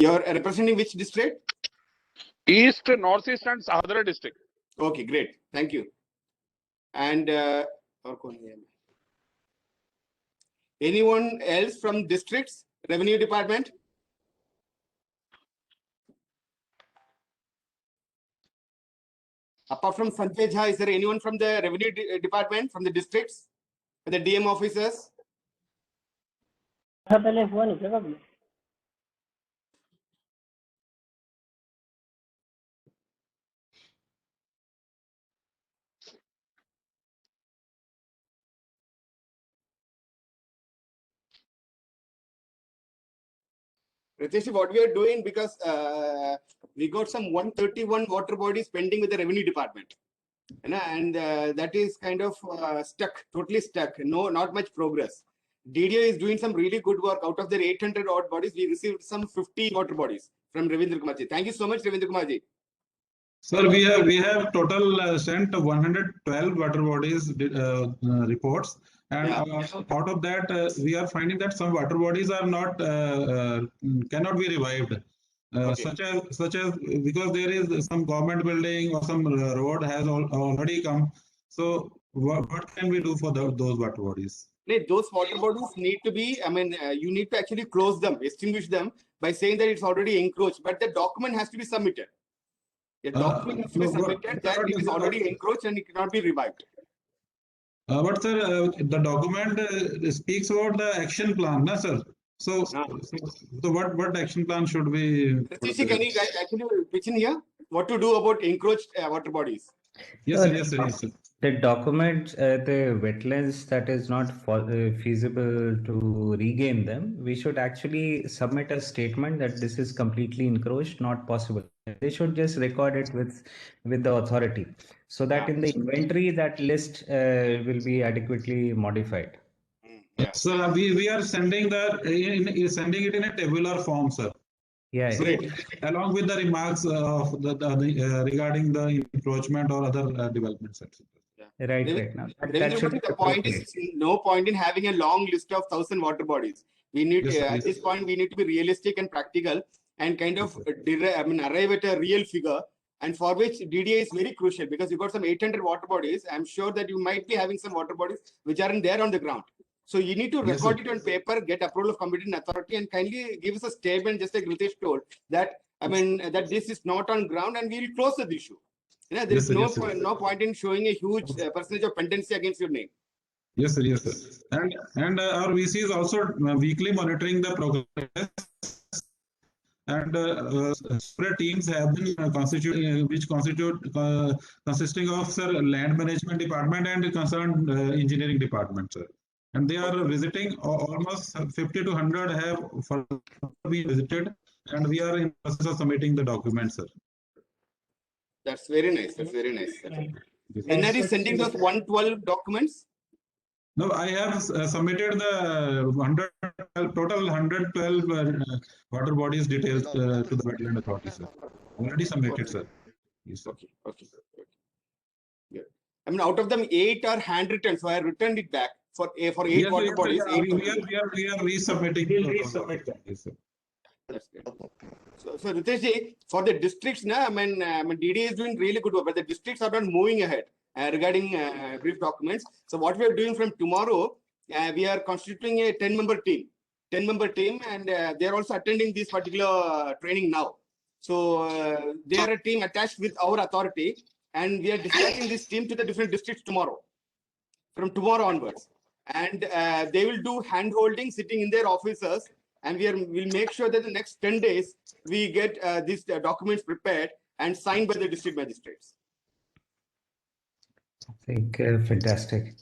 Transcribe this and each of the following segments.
You're representing which district? East, Northeast, and Sahodara district. Okay, great. Thank you. And anyone else from districts, revenue department? Apart from Sanjay Jha, is there anyone from the revenue department, from the districts, the DM officers? Ritesh, what we are doing, because we got some 131 water bodies pending with the revenue department, and that is kind of stuck, totally stuck. No, not much progress. DDO is doing some really good work. Out of their 800 odd bodies, we received some 50 water bodies from Ravindra Kumarji. Thank you so much, Ravindra Kumarji. Sir, we have total sent 112 water bodies reports, and out of that we are finding that some water bodies are not cannot be revived, such as because there is some government building or some road has already come. So what can we do for those water bodies? Those water bodies need to be, you need to actually close them, extinguish them by saying that it's already encroached, but the document has to be submitted. The document has to be submitted that it is already encroached and it cannot be revived. But sir, the document speaks about the action plan, na sir? So what action plan should we? Ritesh, can you actually pitch in here? What to do about encroached water bodies? Yes, sir, yes, sir, yes, sir. The document, the wetlands that is not feasible to regain them, we should actually submit a statement that this is completely encroached, not possible. They should just record it with the authority, so that in the inventory that list will be adequately modified. So we are sending sending it in a tabular form, sir. Yeah, so, along with the remarks of regarding the encroachment or other developments, etc. Right. Now, the point is no point in having a long list of 1,000 water bodies. We need at this point we need to be realistic and practical and kind of arrive at a real figure, and for which DDA is very crucial, because you got some 800 water bodies. I'm sure that you might be having some water bodies which aren't there on the ground. So you need to record it on paper, get approval of competent authority, and kindly give us a statement, just like Ritesh told, that that this is not on ground, and we will close the issue. There is no point in showing a huge percentage of pendency against your name. Yes, sir. Yes, sir. And our VC is also weekly monitoring the progress. And separate teams have been consisting of sir land management department and concerned engineering department, sir. And they are visiting almost 50 to 100 have been visited, and we are in the process of submitting the documents, sir. That's very nice. That's very nice. NRE sending those 112 documents? No, I have submitted the total 112 water bodies details to the wetland authority, sir. Already submitted, sir. Yes, sir. Okay. Yeah. Out of them 8 are handwritten, so I returned it back for 8 water bodies. We are resubmitting. Yes, sir. That's great. So Ritesh ji, for the districts, DDA is doing really good work, but the districts are not moving ahead regarding brief documents. So what we are doing from tomorrow, we are constituting a 10-member team. And they are also attending this particular training now. So they are a team attached with our authority, and we are dispatching this team to the different districts tomorrow, from tomorrow onwards. And they will do hand-holding, sitting in their offices, and we'll make sure that the next 10 days we get these documents prepared and signed by the district magistrates. I think fantastic.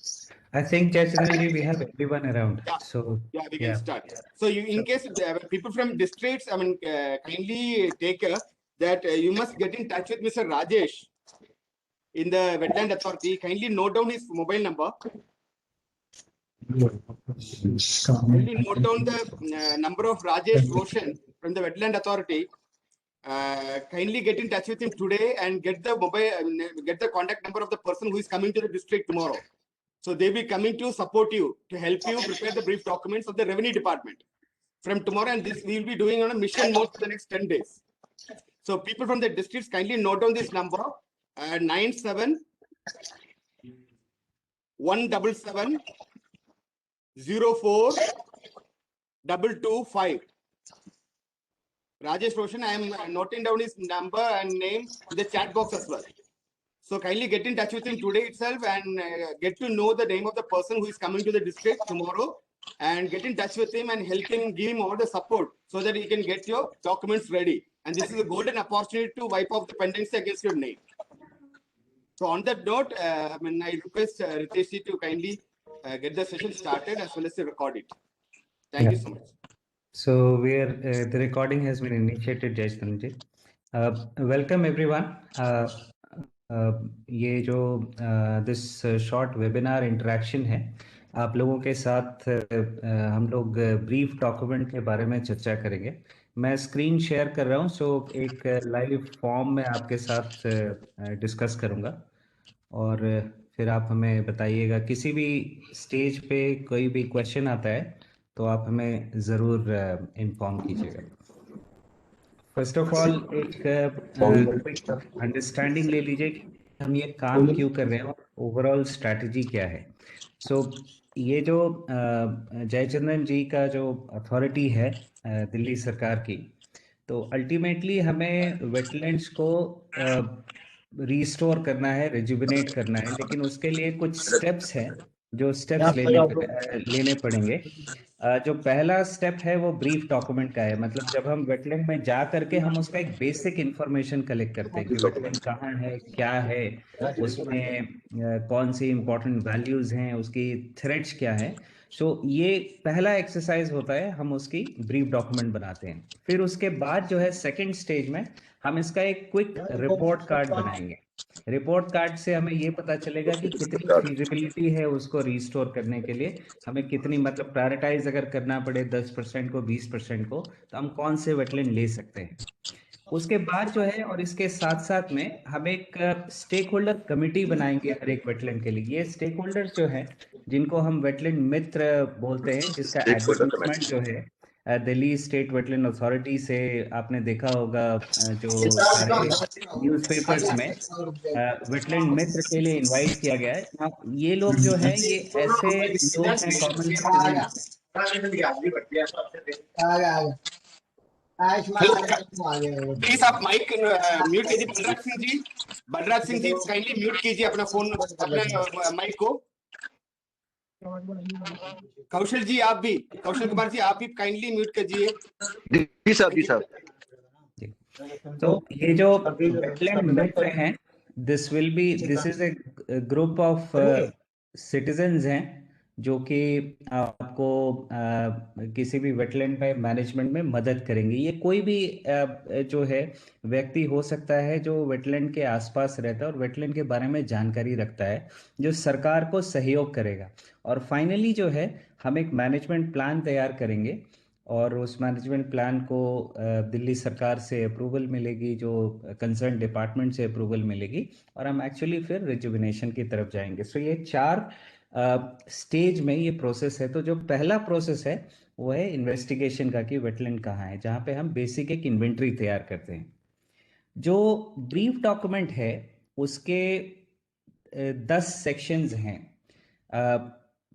I think generally we have everyone around. Yeah. So we can start. So in case people from districts, kindly take care that you must get in touch with Mr. Rajesh in the Wetland Authority. Kindly note down his mobile number. Kindly note down the number of Rajesh Roshan from the Wetland Authority. Kindly get in touch with him today and get the contact number of the person who is coming to the district tomorrow. So they'll be coming to support you, to help you prepare the brief documents of the revenue department. from tomorrow, and this we will be doing on a mission mode for the next 10 days. So people from the districts kindly note down this number, 97 177 04 225. Rajesh Roshan, I am noting down his number and name in the chat box as well. So kindly get in touch with him today itself and get to know the name of the person who is coming to the district tomorrow, and get in touch with him and help him, give him all the support so that he can get your documents ready. And this is a golden opportunity to wipe off the pendency against your name. So on that note, I request Ritesh ji to kindly get the session started as well as to record it. Thank you so much. So the recording has been initiated, Jai Dhananjay. Welcome everyone. ये जो this short webinar interaction है, आप लोगों के साथ हम लोग brief document के बारे में चर्चा करेंगे. मैं स्क्रीन शेयर कर रहा हूँ, सो एक लाइव फॉर्म में आपके साथ डिस्कस करूँगा और फिर आप हमें बताइएगा. किसी भी स्टेज पे कोई भी क्वेश्चन आता है तो आप हमें ज़रूर इन्फॉर्म कीजिएगा. फर्स्ट ऑफ ऑल एक क्विक अंडरस्टैंडिंग ले लीजिए कि हम ये काम क्यों कर रहे हैं और ओवरऑल स्ट्रैटेजी क्या है. सो ये जो जयचंद्रन जी का जो अथॉरिटी है दिल्ली सरकार की, तो अल्टीमेटली हमें वेटलैंड्स को रिस्टोर करना है, रिजुविनेट करना है, लेकिन उसके लिए कुछ स्टेप्स हैं जो स्टेप्स लेने पड़ेंगे. जो पहला स्टेप है वो ब्रीफ डॉक्यूमेंट का है. मतलब जब हम वेटलैंड में जा करके हम उसका एक बेसिक इंफॉर्मेशन कलेक्ट करते हैं कि वेटलैंड कहाँ है, क्या है, उसमें कौन सी इंपॉर्टेंट वैल्यूज हैं, उसकी थ्रेट्स क्या है. सो ये पहला एक्सरसाइज होता है, हम उसकी ब्रीफ डॉक्यूमेंट बनाते हैं. फिर उसके बाद जो है सेकंड स्टेज में हम इसका एक क्विक रिपोर्ट कार्ड बनाएंगे. रिपोर्ट कार्ड से हमें ये पता चलेगा कि कितनी फीजिबिलिटी है उसको रिस्टोर करने के लिए, हमें कितनी, मतलब प्रायोरिटाइज अगर करना पड़े 10% को, 20% को, तो हम कौन से वेटलैंड ले सकते हैं. उसके बाद जो है, और इसके साथ साथ में हम एक स्टेक होल्डर कमिटी बनाएंगे हर एक वेटलैंड के लिए. ये स्टेक होल्डर्स जो है, जिनको हम वेटलैंड मित्र बोलते हैं, जिसका एडवर्टाइजमेंट जो है दिल्ली स्टेट वेटलैंड अथॉरिटी से आपने देखा होगा जो न्यूज़पेपर्स में वेटलैंड मित्र के लिए इनवाइट किया गया है. ये लोग जो है ये ऐसे लोग हैं, कॉमन प्लीज आप माइक म्यूट कीजिए. बलराज सिंह जी काइंडली म्यूट कीजिए अपना फोन, अपना माइक को. कौशल जी आप भी, कौशल कुमार जी आप भी काइंडली म्यूट कीजिए. जी साहब. तो ये जो वेटलैंड मित्र हैं, this is a group of citizens हैं जो कि आपको किसी भी वेटलैंड में मैनेजमेंट में मदद करेंगे. ये कोई भी जो है व्यक्ति हो सकता है जो वेटलैंड के आसपास रहता है और वेटलैंड के बारे में जानकारी रखता है, जो सरकार को सहयोग करेगा. और फाइनली जो है हम एक मैनेजमेंट प्लान तैयार करेंगे और उस मैनेजमेंट प्लान को दिल्ली सरकार से अप्रूवल मिलेगी, जो कंसर्न डिपार्टमेंट से अप्रूवल मिलेगी, और हम एक्चुअली फिर रिजुविनेशन की तरफ जाएंगे. सो ये 4 स्टेज में ये प्रोसेस है. तो जो पहला प्रोसेस है वो है इन्वेस्टिगेशन का, कि वेटलैंड कहाँ है, जहाँ पे हम बेसिक एक इन्वेंट्री तैयार करते हैं. जो ब्रीफ डॉक्यूमेंट है उसके 10 सेक्शंस हैं.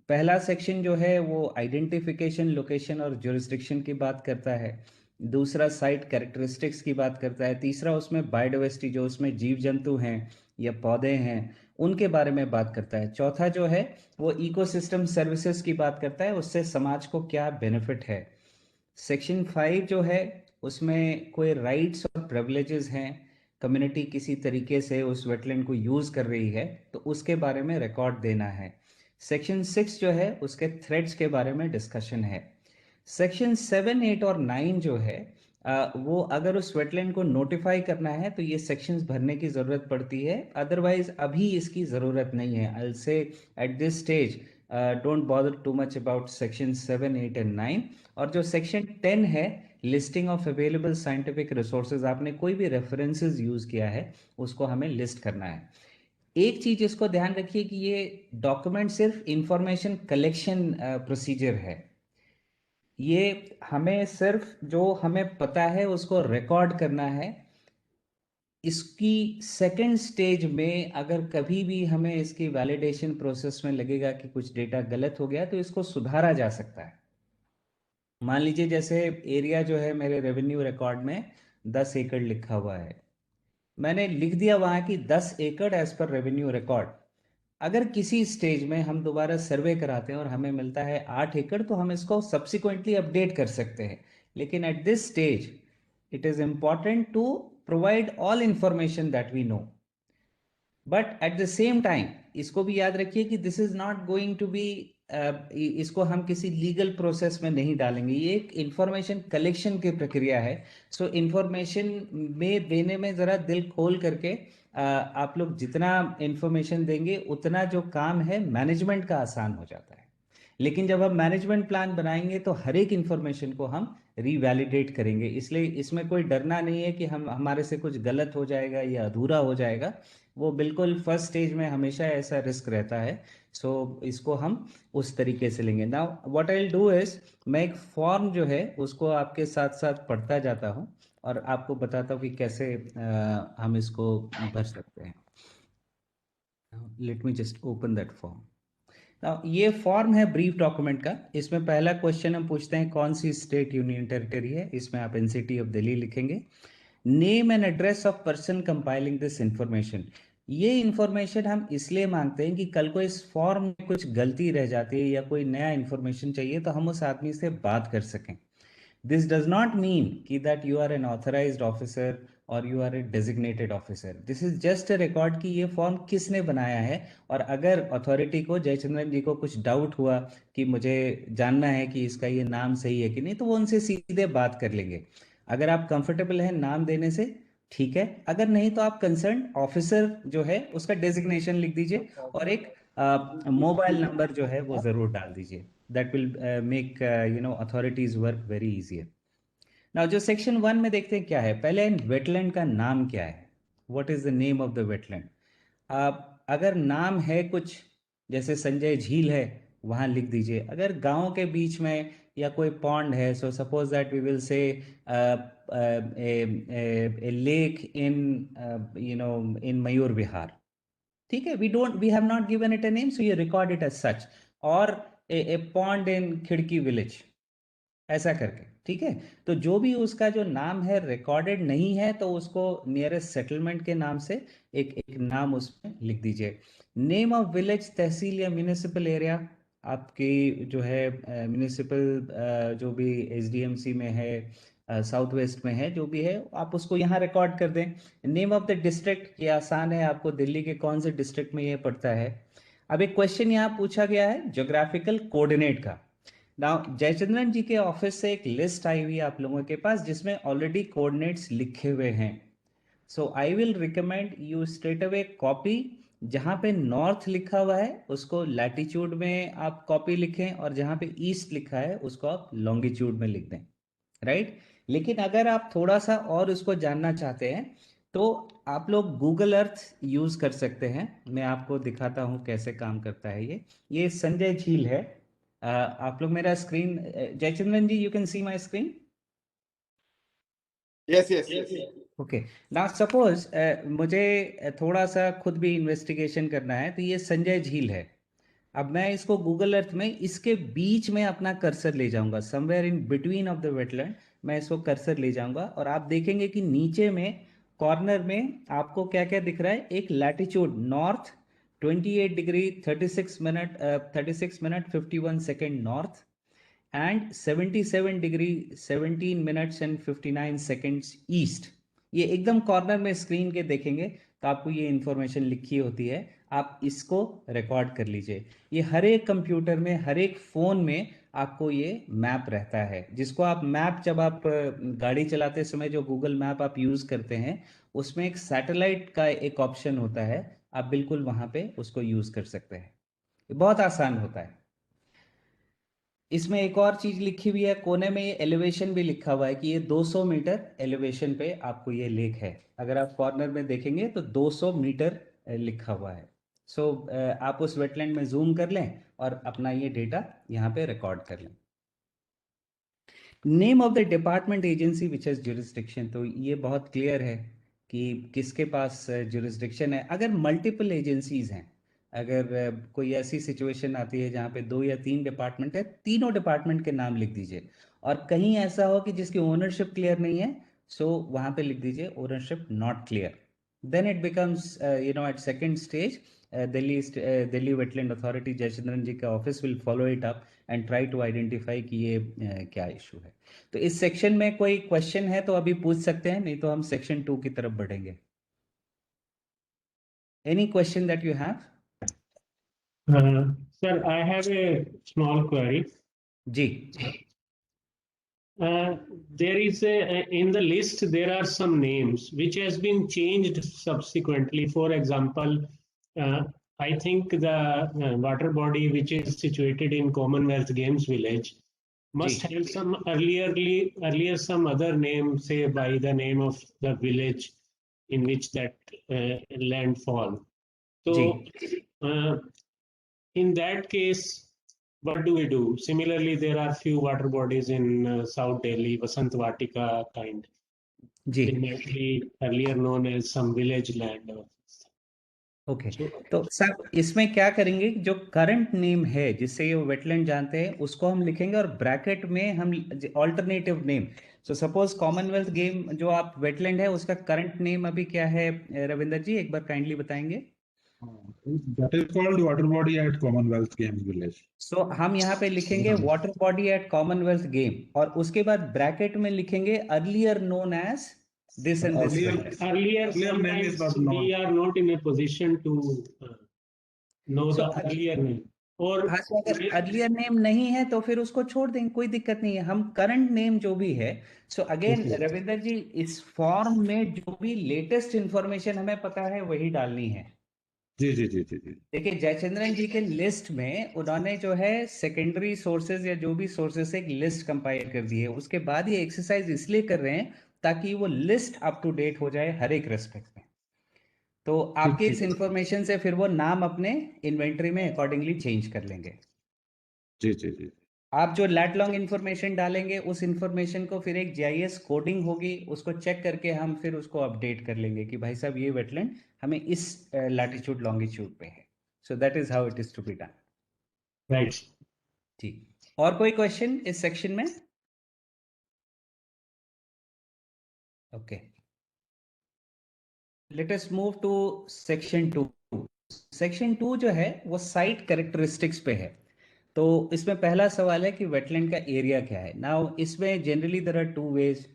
पहला सेक्शन जो है वो आइडेंटिफिकेशन, लोकेशन और ज्यूरिसडिक्शन की बात करता है. दूसरा साइट कैरेक्टरिस्टिक्स की बात करता है. तीसरा उसमें बायोडाइवर्सिटी, जो उसमें जीव जंतु हैं या पौधे हैं, उनके बारे में बात करता है. चौथा जो है वो इकोसिस्टम सर्विसेज की बात करता है, उससे समाज को क्या बेनिफिट है. सेक्शन 5 जो है उसमें कोई राइट्स और प्रिविलेजेस हैं, कम्युनिटी किसी तरीके से उस वेटलैंड को यूज कर रही है तो उसके बारे में रिकॉर्ड देना है. सेक्शन 6 जो है उसके थ्रेड्स के बारे में डिस्कशन है. सेक्शन 7, 8 और 9 जो है वो अगर उस वेटलैंड को नोटिफाई करना है तो ये सेक्शंस भरने की ज़रूरत पड़ती है, अदरवाइज अभी इसकी ज़रूरत नहीं है. I will say at this stage don't bother too much about section 7, 8 and 9. और जो सेक्शन 10 है, listing of available scientific resources, आपने कोई भी रेफरेंसेस यूज़ किया है उसको हमें लिस्ट करना है. एक चीज इसको ध्यान रखिए कि ये डॉक्यूमेंट सिर्फ इंफॉर्मेशन कलेक्शन प्रोसीजर है. ये हमें सिर्फ जो हमें पता है उसको रिकॉर्ड करना है। इसकी सेकंड स्टेज में अगर कभी भी हमें इसकी वैलिडेशन प्रोसेस में लगेगा कि कुछ डेटा गलत हो गया तो इसको सुधारा जा सकता है। मान लीजिए जैसे एरिया जो है मेरे रेवेन्यू रिकॉर्ड में 10 एकड़ लिखा हुआ है, मैंने लिख दिया वहां की 10 एकड़ एज पर रेवेन्यू रिकॉर्ड। अगर किसी स्टेज में हम दोबारा सर्वे कराते हैं और हमें मिलता है 8 एकड़ तो हम इसको सब्सिक्वेंटली अपडेट कर सकते हैं। लेकिन at this stage it is important to provide all information that we know, but at the same time इसको भी याद रखिए कि this is not going to be इसको हम किसी लीगल प्रोसेस में नहीं डालेंगे। ये एक इंफॉर्मेशन कलेक्शन की प्रक्रिया है। सो इंफॉर्मेशन में देने में ज़रा दिल खोल करके आप लोग जितना इंफॉर्मेशन देंगे उतना जो काम है मैनेजमेंट का आसान हो जाता है। लेकिन जब हम मैनेजमेंट प्लान बनाएंगे तो हर एक इंफॉर्मेशन को हम रीवैलिडेट करेंगे, इसलिए इसमें कोई डरना नहीं है कि हम हमारे से कुछ गलत हो जाएगा या अधूरा हो जाएगा। वो बिल्कुल फर्स्ट स्टेज में हमेशा ऐसा रिस्क रहता है। सो इसको हम उस तरीके से लेंगे। Now what I will do is, मैं एक फॉर्म जो है उसको आपके साथ साथ पढ़ता जाता हूँ और आपको बताता हूँ कि कैसे हम इसको भर सकते हैं। Let me just open that form. ये फॉर्म है ब्रीफ डॉक्यूमेंट का। इसमें पहला क्वेश्चन हम पूछते हैं कौन सी स्टेट यूनियन टेरिटरी है। इसमें आप एनसीटी ऑफ दिल्ली लिखेंगे। Name and address of person compiling this information. ये इंफॉर्मेशन हम इसलिए मांगते हैं कि कल को इस फॉर्म में कुछ गलती रह जाती है या कोई नया इंफॉर्मेशन चाहिए तो हम उस आदमी से बात कर सकें। This does not mean कि that you are an authorized officer or you are a designated officer. This is just a record कि ये फॉर्म किसने बनाया है। और अगर अथॉरिटी को, जयचंद्रन जी को कुछ डाउट हुआ कि मुझे जानना है कि इसका ये नाम सही है कि नहीं, तो वो उनसे सीधे बात कर लेंगे। अगर आप कंफर्टेबल हैं नाम देने से ठीक है, अगर नहीं तो आप कंसर्न ऑफिसर जो है उसका डेजिग्नेशन लिख दीजिए और एक मोबाइल नंबर जो है वो जरूर डाल दीजिए। That will make authorities work very easier. Now जो सेक्शन 1 में देखते हैं क्या है, पहले वेटलैंड का नाम क्या है, what is the name of the wetland. अगर नाम है कुछ जैसे संजय झील है वहां लिख दीजिए। अगर गांव के बीच में या कोई पॉन्ड है, so suppose that we will say a lake in in Mayur Vihar, ठीक है, we have not given it a name so you record it as such. और ए पॉन्ड इन खिड़की विलेज, ऐसा करके, ठीक है। तो जो भी उसका जो नाम है रिकॉर्डेड नहीं है तो उसको नियरेस्ट सेटलमेंट के नाम से एक नाम उसमें लिख दीजिए। नेम ऑफ विलेज, तहसील या म्यूनिसिपल एरिया, आपकी जो है म्यूनिसिपल जो भी एसडीएमसी में है, साउथ वेस्ट में है, जो भी है आप उसको यहाँ रिकॉर्ड कर दें। नेम ऑफ द डिस्ट्रिक्ट, ये आसान है, आपको दिल्ली के कौन से डिस्ट्रिक्ट में ये पड़ता है। अब एक क्वेश्चन यहाँ पूछा गया है ज्योग्राफिकल कोऑर्डिनेट का। नाउ जयचंद्रन जी के ऑफिस से एक लिस्ट आई हुई है आप लोगों के पास जिसमें ऑलरेडी कोऑर्डिनेट्स लिखे हुए हैं। So I will recommend you straight away copy. जहां पे नॉर्थ लिखा हुआ है उसको लैटिट्यूड में आप कॉपी लिखें और जहां पे ईस्ट लिखा है उसको आप लॉन्गिट्यूड में लिख दें, राइट। लेकिन अगर आप थोड़ा सा और उसको जानना चाहते हैं तो आप लोग गूगल अर्थ यूज कर सकते हैं। मैं आपको दिखाता हूं कैसे काम करता है ये संजय झील है। आप लोग मेरा screen, Jayachandran ji, you can see my screen. Yes, yes. Okay, now suppose मुझे थोड़ा सा खुद भी इन्वेस्टिगेशन करना है तो ये संजय झील है। अब मैं इसको गूगल अर्थ में इसके बीच में अपना कर्सर ले जाऊंगा, somewhere in between of the wetland मैं इसको कर्सर ले जाऊंगा और आप देखेंगे कि नीचे में कॉर्नर में आपको क्या क्या दिख रहा है। एक latitude north 28 degree 36 minute 51 second north and 77 degree 17 minutes and 59 seconds east. ये एकदम कॉर्नर में स्क्रीन के देखेंगे तो आपको ये इंफॉर्मेशन लिखी होती है, आप इसको रिकॉर्ड कर लीजिए। ये हर एक कंप्यूटर में, हर एक फोन में आपको ये मैप रहता है, जिसको आप मैप, जब आप गाड़ी चलाते समय जो गूगल मैप आप यूज करते हैं उसमें एक सैटेलाइट का एक ऑप्शन होता है, आप बिल्कुल वहां पे उसको यूज कर सकते हैं। ये बहुत आसान होता है। इसमें एक और चीज लिखी हुई है कोने में, ये एलिवेशन भी लिखा हुआ है कि ये 200 मीटर एलिवेशन पे आपको ये लेक है। अगर आप कॉर्नर में देखेंगे तो 200 मीटर लिखा हुआ है। सो आप उस वेटलैंड में जूम कर लें और अपना ये डेटा यहाँ पे रिकॉर्ड कर लें। Name of the department agency which has jurisdiction, तो ये बहुत क्लियर है कि किसके पास जुरिस्डिक्शन है। अगर मल्टीपल एजेंसीज हैं, अगर कोई ऐसी सिचुएशन आती है जहाँ पे 2 या 3 डिपार्टमेंट है, तीनों डिपार्टमेंट के नाम लिख दीजिए। और कहीं ऐसा हो कि जिसकी ओनरशिप क्लियर नहीं है, सो वहाँ पे लिख दीजिए ownership not clear. Then it becomes at second stage Delhi wetland authority Jayachandran ji का office will follow it up and try to identify कि ये क्या इशू है। तो इस सेक्शन में कोई क्वेश्चन है तो अभी पूछ सकते हैं, नहीं तो हम सेक्शन 2 की तरफ बढ़ेंगे। Any question that you have? Sir, I have a small query. जी। There is in the list there are some names which has been changed subsequently. For example, I think the water body which is situated in Commonwealth Games Village must have some earlier some other name, say by the name of the village in which that land fall. So in that case, what do we do? Similarly, there are few water bodies in South Delhi, Vasant Vatika kind. जी। They might be earlier known as some village land. Okay, तो sir इसमें क्या करेंगे, जो current name है जिससे ये wetland जानते हैं उसको हम लिखेंगे और ब्रैकेट में हम alternative name. So suppose Commonwealth game जो आप वेटलैंड है उसका करंट नेम अभी क्या है रविंदर जी, एक बार काइंडली बताएंगे। That is called water body at Commonwealth Games Village. So हम यहाँ पे लिखेंगे water body at Commonwealth game और उसके बाद ब्रैकेट में लिखेंगे earlier known as this and this. Earlier name is not known. we are not in a position to know So, the earlier name. और हाँ, तो अगर अर्लियर नेम नहीं है तो फिर उसको छोड़ देंगे, कोई दिक्कत नहीं है। हम करंट नेम जो भी है, सो अगेन रविंदर जी इस फॉर्म में जो भी लेटेस्ट इंफॉर्मेशन हमें पता है वही डालनी है। जी जी जी जी जी। देखिए जयचंद्रन जी के लिस्ट में उन्होंने जो है सेकेंडरी सोर्सेज या जो भी सोर्सेज से एक लिस्ट कंपाइल कर दी है। उसके बाद ये एक्सरसाइज इसलिए कर रहे हैं ताकि वो लिस्ट अप टू डेट हो जाए हर एक रेस्पेक्ट में। तो आपके इस इंफॉर्मेशन से फिर वो नाम अपने इन्वेंटरी में अकॉर्डिंगली चेंज कर लेंगे। जी जी जी। आप जो लैट लॉन्ग इंफॉर्मेशन डालेंगे उस इंफॉर्मेशन को फिर एक जीआईएस कोडिंग होगी, उसको चेक करके हम फिर उसको अपडेट कर लेंगे कि भाई साहब ये वेटलैंड हमें इस लैटिट्यूड लॉन्गिट्यूड पे है। So that is how it is to be done. Right जी, और कोई क्वेश्चन इस सेक्शन में? Okay, let us move to section 2। Section 2 जो है वो साइट कैरेक्टरिस्टिक्स पे है। तो इसमें पहला सवाल है कि वेटलैंड का एरिया क्या है। नाउ इसमें जनरली देयर आर 2 वेज।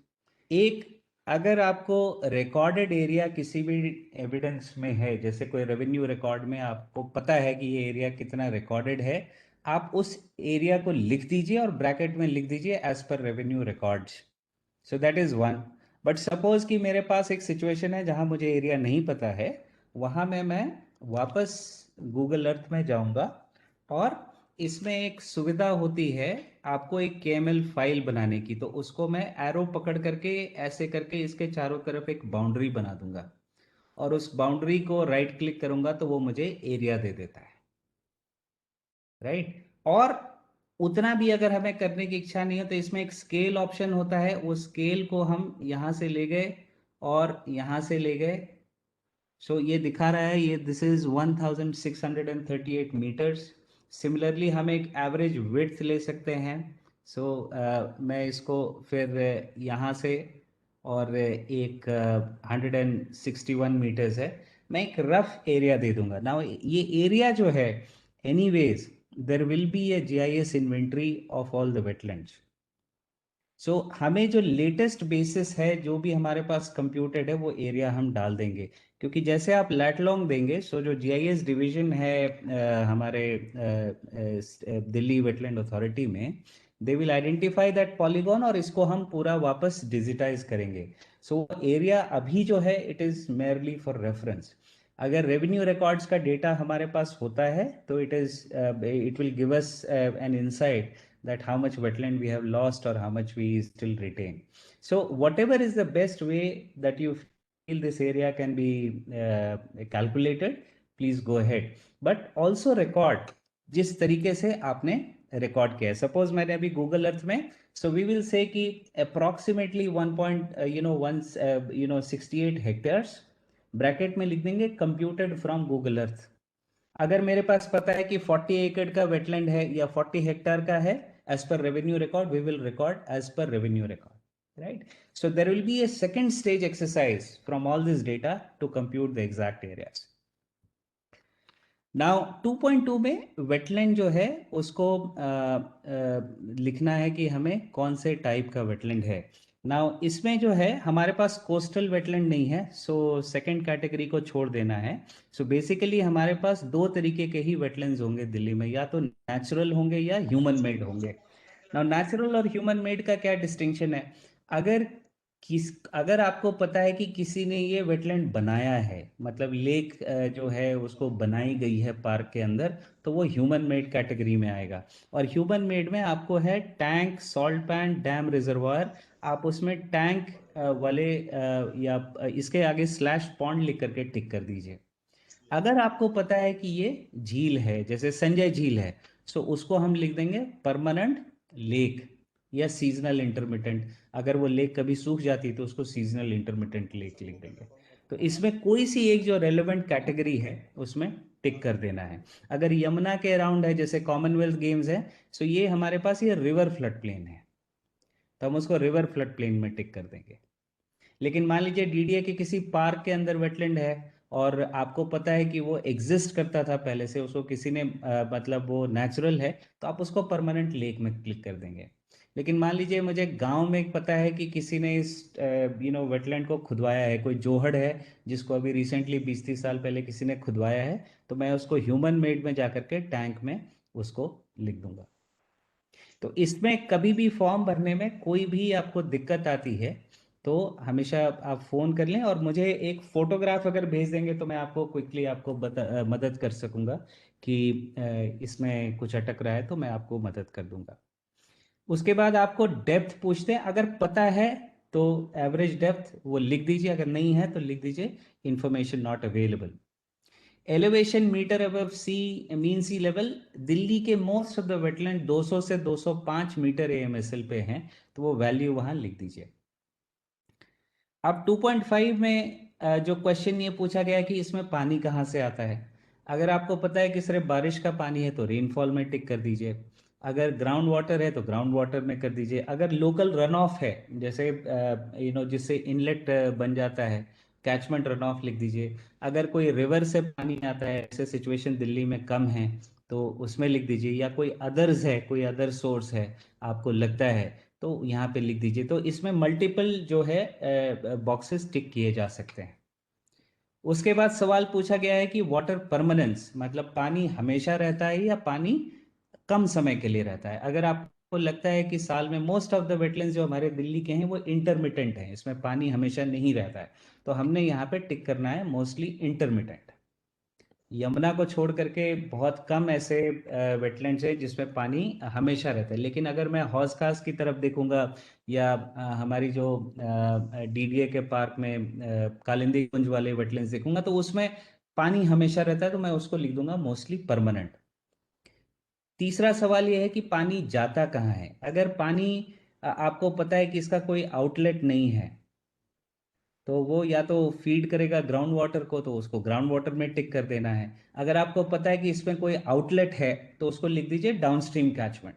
एक, अगर आपको रिकॉर्डेड एरिया किसी भी एविडेंस में है, जैसे कोई रेवेन्यू रिकॉर्ड में आपको पता है कि ये एरिया कितना रिकॉर्डेड है, आप उस एरिया को लिख दीजिए और ब्रैकेट में लिख दीजिए as per revenue records. So that is one. But suppose कि मेरे पास एक सिचुएशन है जहां मुझे एरिया नहीं पता है, वहां में मैं वापस गूगल अर्थ में जाऊंगा और इसमें एक सुविधा होती है आपको एक KML फाइल बनाने की। तो उसको मैं एरो पकड़ करके ऐसे करके इसके चारों तरफ एक बाउंड्री बना दूंगा और उस बाउंड्री को राइट क्लिक करूंगा तो वो मुझे एरिया दे देता है, राइट। और उतना भी अगर हमें करने की इच्छा नहीं है तो इसमें एक स्केल ऑप्शन होता है, उस स्केल को हम यहां से ले गए और यहां से ले गए। सो ये दिखा रहा है, ये दिस इज 1638 मीटर्स। सिमिलरली हम एक एवरेज विड्थ ले सकते हैं। सो मैं इसको फिर यहाँ से और एक 161 मीटर्स है, मैं एक रफ एरिया दे दूंगा। नाउ ये एरिया जो है, anyways there will be a GIS inventory of all the wetlands. So हमें जो लेटेस्ट बेसिस है, जो भी हमारे पास कंप्यूटेड है, वो एरिया हम डाल देंगे। क्योंकि जैसे आप लैट लॉन्ग देंगे, सो जो जीआईएस डिवीजन है हमारे दिल्ली वेटलैंड अथॉरिटी में, they will identify that polygon और इसको हम पूरा वापस डिजिटाइज करेंगे। सो एरिया अभी जो है it is merely for reference. अगर रेवेन्यू रिकॉर्ड्स का डेटा हमारे पास होता है तो it will give us an insight that how much wetland we have lost or how much we still retain. So whatever is the best way that you feel this area can be calculated, please go ahead. But also record जिस तरीके से आपने record किया है। Suppose मैंने अभी Google Earth में So we will say कि approximately 1.68 hectares ब्रैकेट में लिख देंगे computed from Google Earth. अगर मेरे पास पता है कि 40 एकड़ का वेटलैंड है या 40 हेक्टेयर का है, as per revenue record we will record as per revenue record, right? So there will be a second stage exercise from all this data to compute the exact areas. Now 2.2 में wetland जो है उसको लिखना है कि हमें कौन से टाइप का वेटलैंड है. नाउ इसमें जो है हमारे पास कोस्टल वेटलैंड नहीं है, सो सेकंड कैटेगरी को छोड़ देना है. सो बेसिकली हमारे पास दो तरीके के ही वेटलैंड्स होंगे दिल्ली में, या तो नेचुरल होंगे या ह्यूमन मेड होंगे. नाउ नेचुरल और ह्यूमन मेड का क्या डिस्टिंक्शन है? अगर आपको पता है कि किसी ने ये वेटलैंड बनाया है, मतलब लेक जो है उसको बनाई गई है पार्क के अंदर, तो वो ह्यूमन मेड कैटेगरी में आएगा. और ह्यूमन मेड में आपको है tank, salt pan, dam, reservoir. आप उसमें टैंक वाले या इसके आगे स्लैश पॉन्ड लिख करके टिक कर दीजिए. अगर आपको पता है कि ये झील है, जैसे संजय झील है, सो उसको हम लिख देंगे परमानेंट लेक या सीजनल इंटरमिटेंट. अगर वो लेक कभी सूख जाती तो उसको सीजनल इंटरमिटेंट लेक लिख देंगे. तो इसमें कोई सी एक जो रेलेवेंट कैटेगरी है उसमें टिक कर देना है. अगर यमुना के अराउंड है, जैसे कॉमनवेल्थ गेम्स है, सो ये हमारे पास ये रिवर फ्लड प्लेन है, तो हम उसको रिवर फ्लड प्लेन में टिक कर देंगे. लेकिन मान लीजिए डीडीए के किसी पार्क के अंदर वेटलैंड है और आपको पता है कि वो एग्जिस्ट करता था पहले से, उसको किसी ने मतलब वो नेचुरल है, तो आप उसको परमानेंट लेक में क्लिक कर देंगे. लेकिन मान लीजिए मुझे गांव में पता है कि किसी ने इस वेटलैंड को खुदवाया है, कोई जोहड़ है जिसको अभी रिसेंटली 20-30 साल पहले किसी ने खुदवाया है, तो मैं उसको ह्यूमन मेड में जाकर के टैंक में उसको लिख दूंगा. तो इसमें कभी भी फॉर्म भरने में कोई भी आपको दिक्कत आती है तो हमेशा आप फ़ोन कर लें, और मुझे एक फ़ोटोग्राफ अगर भेज देंगे तो मैं आपको क्विकली आपको मदद कर सकूंगा कि इसमें कुछ अटक रहा है, तो मैं आपको मदद कर दूंगा. उसके बाद आपको डेप्थ पूछते हैं. अगर पता है तो एवरेज डेप्थ वो लिख दीजिए, अगर नहीं है तो लिख दीजिए information not available. Elevation metre above sea, mean sea level, Delhi के मोस्ट ऑफ द वेटलैंड 200 से 205 मीटर AMSL पे हैं, तो वो वैल्यू वहां लिख दीजिए. अब 2.5 में जो क्वेश्चन ये पूछा गया कि इसमें पानी कहाँ से आता है. अगर आपको पता है कि सिर्फ बारिश का पानी है तो रेनफॉल में टिक कर दीजिए. अगर ग्राउंड वाटर है तो ग्राउंड वाटर में कर दीजिए. अगर लोकल रन ऑफ है, जैसे जिससे इनलेट बन जाता है, कैचमेंट रन ऑफ लिख दीजिए. अगर कोई रिवर से पानी आता है, ऐसे सिचुएशन दिल्ली में कम है, तो उसमें लिख दीजिए. या कोई अदर्स है, कोई अदर सोर्स है आपको लगता है, तो यहाँ पे लिख दीजिए. तो इसमें मल्टीपल जो है बॉक्सेस टिक किए जा सकते हैं. उसके बाद सवाल पूछा गया है कि वाटर परमानेंस, मतलब पानी हमेशा रहता है या पानी कम समय के लिए रहता है. अगर आपको लगता है कि साल में मोस्ट ऑफ द वेटलैंड्स जो हमारे दिल्ली के हैं वो इंटरमिटेंट हैं, इसमें पानी हमेशा नहीं रहता है, तो हमने यहाँ पे टिक करना है मोस्टली इंटरमिटेंट. यमुना को छोड़ करके बहुत कम ऐसे वेटलैंड्स है जिसमें पानी हमेशा रहता है. लेकिन अगर मैं हौज खास की तरफ देखूंगा या हमारी जो डीडीए के पार्क में कालिंदी कुंज वाले वेटलैंड्स देखूंगा, तो उसमें पानी हमेशा रहता है, तो मैं उसको लिख दूंगा मोस्टली परमानेंट. तीसरा सवाल यह है कि पानी जाता कहाँ है. अगर पानी आपको पता है कि इसका कोई आउटलेट नहीं है, तो वो या तो फीड करेगा ग्राउंड वाटर को, तो उसको ग्राउंड वाटर में टिक कर देना है. अगर आपको पता है कि इसमें कोई आउटलेट है तो उसको लिख दीजिए डाउनस्ट्रीम कैचमेंट.